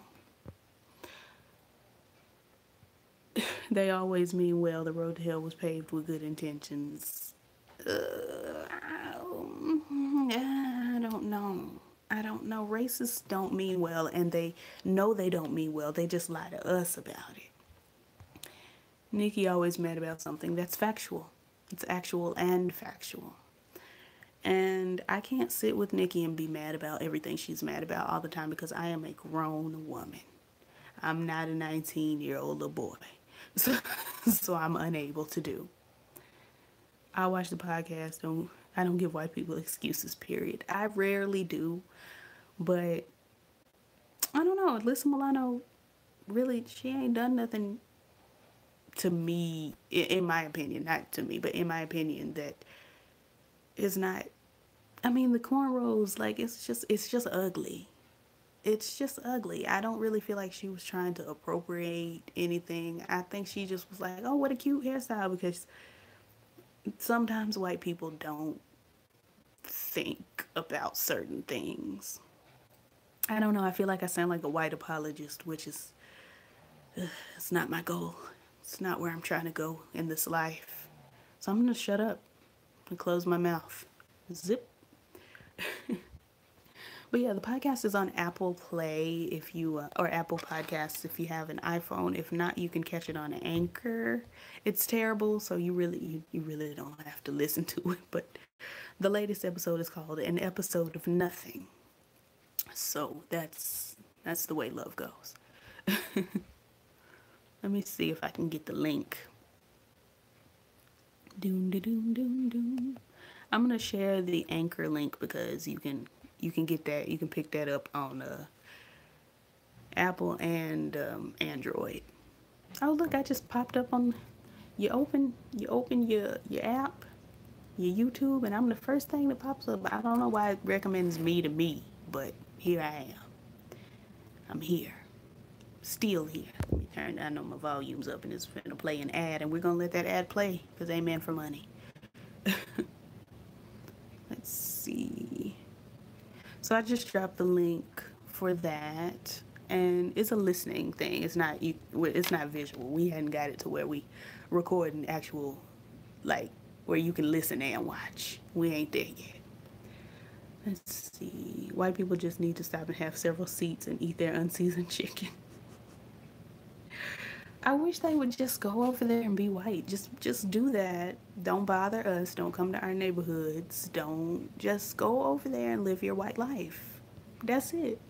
They always mean well. The road to hell was paved with good intentions. I don't know. I don't know. Racists don't mean well, and they know they don't mean well. They just lie to us about it. Nikki always mad about something that's factual. It's actual and factual. And I can't sit with Nikki and be mad about everything she's mad about all the time because I am a grown woman. I'm not a 19-year-old little boy. So, so I'm unable to do. I watch the podcast. I don't give white people excuses, period. I rarely do. But I don't know. Alyssa Milano, really, she ain't done nothing to me, in my opinion, not to me, but in my opinion, that is not. I mean, the cornrows, like it's just ugly. It's just ugly. I don't really feel like she was trying to appropriate anything. I think she just was like, "Oh, what a cute hairstyle," because sometimes white people don't think about certain things. I don't know. I feel like I sound like a white apologist, which is it's not my goal. It's not where I'm trying to go in this life. So I'm gonna shut up and close my mouth. Zip. But yeah, the podcast is on Apple Play if you or Apple Podcasts if you have an iPhone. If not, you can catch it on Anchor. It's terrible, so you really don't have to listen to it. But the latest episode is called "An Episode of Nothing." So that's the way love goes. Let me see if I can get the link. Doom da doom doom doom. I'm gonna share the Anchor link because you can get that, you can pick that up on Apple and Android. Oh look, I just popped up on. You open your app, your YouTube, and I'm the first thing that pops up. I don't know why it recommends me to me, but here I am. I'm here. Still here. Let me turn. I know my volume's up and it's finna play an ad, and we're gonna let that ad play because they meant for money. Let's see. So I just dropped the link for that, and it's a listening thing. It's not you. It's not visual. We hadn't got it to where we record an actual, like, where you can listen and watch. We ain't there yet. Let's see. White people just need to stop and have several seats and eat their unseasoned chicken. I wish they would just go over there and be white. Just do that. Don't bother us. Don't come to our neighborhoods. Don't just go over there and live your white life. That's it.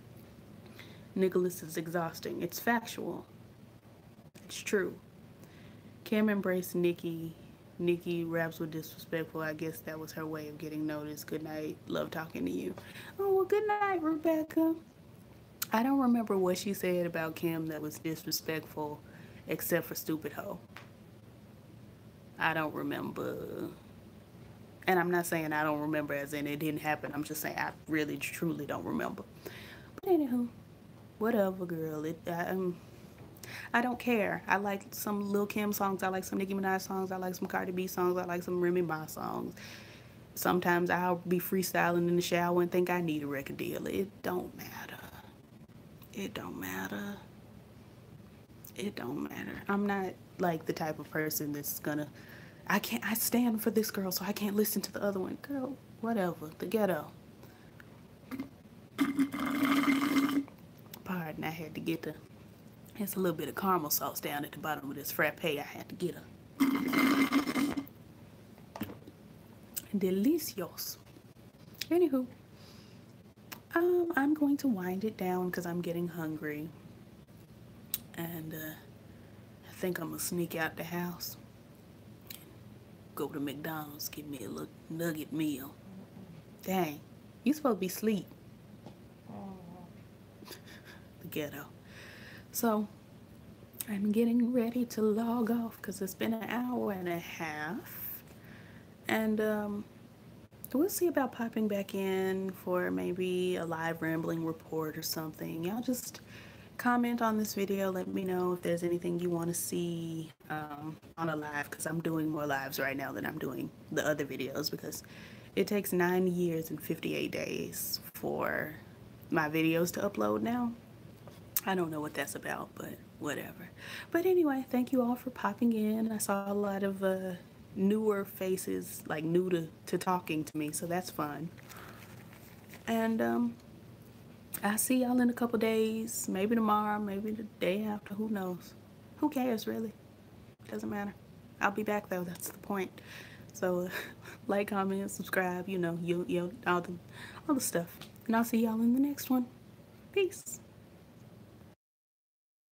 Nicholas is exhausting. It's factual. It's true. Kim embraced Nikki. Nikki raps with disrespectful. I guess that was her way of getting noticed. Good night. Love talking to you. Oh, well, good night, Rebecca. I don't remember what she said about Kim that was disrespectful, except for stupid hoe. I don't remember. And I'm not saying I don't remember as in it didn't happen. I'm just saying I really, truly don't remember. But anywho, whatever, girl. I don't care. I like some Lil Kim songs. I like some Nicki Minaj songs. I like some Cardi B songs. I like some Remy Ma songs. Sometimes I'll be freestyling in the shower and think I need a record deal. It don't matter. It don't matter. It don't matter. I'm not like the type of person that's gonna, I stand for this girl, so I can't listen to the other one. Girl, whatever. The ghetto. Pardon, I had to get the, there's a little bit of caramel sauce down at the bottom of this frappe. I had to get her. Delicious. Anywho, I'm going to wind it down because I'm getting hungry. And I think I'm going to sneak out the house. Go to McDonald's, get me a little nugget meal. Dang, you supposed to be asleep. The ghetto. So, I'm getting ready to log off because it's been an hour and a half. And we'll see about popping back in for maybe a live rambling report or something. Y'all just comment on this video. Let me know if there's anything you want to see on a live, because I'm doing more lives right now than I'm doing the other videos, because it takes 9 years and 58 days for my videos to upload now. I don't know what that's about, but whatever. But anyway, thank you all for popping in. I saw a lot of newer faces, like new to talking to me, so that's fun. And I'll see y'all in a couple days, maybe tomorrow, maybe the day after, who knows. Who cares, really? Doesn't matter. I'll be back though, that's the point. So like, comment, subscribe, you know, all the stuff. And I'll see y'all in the next one. Peace.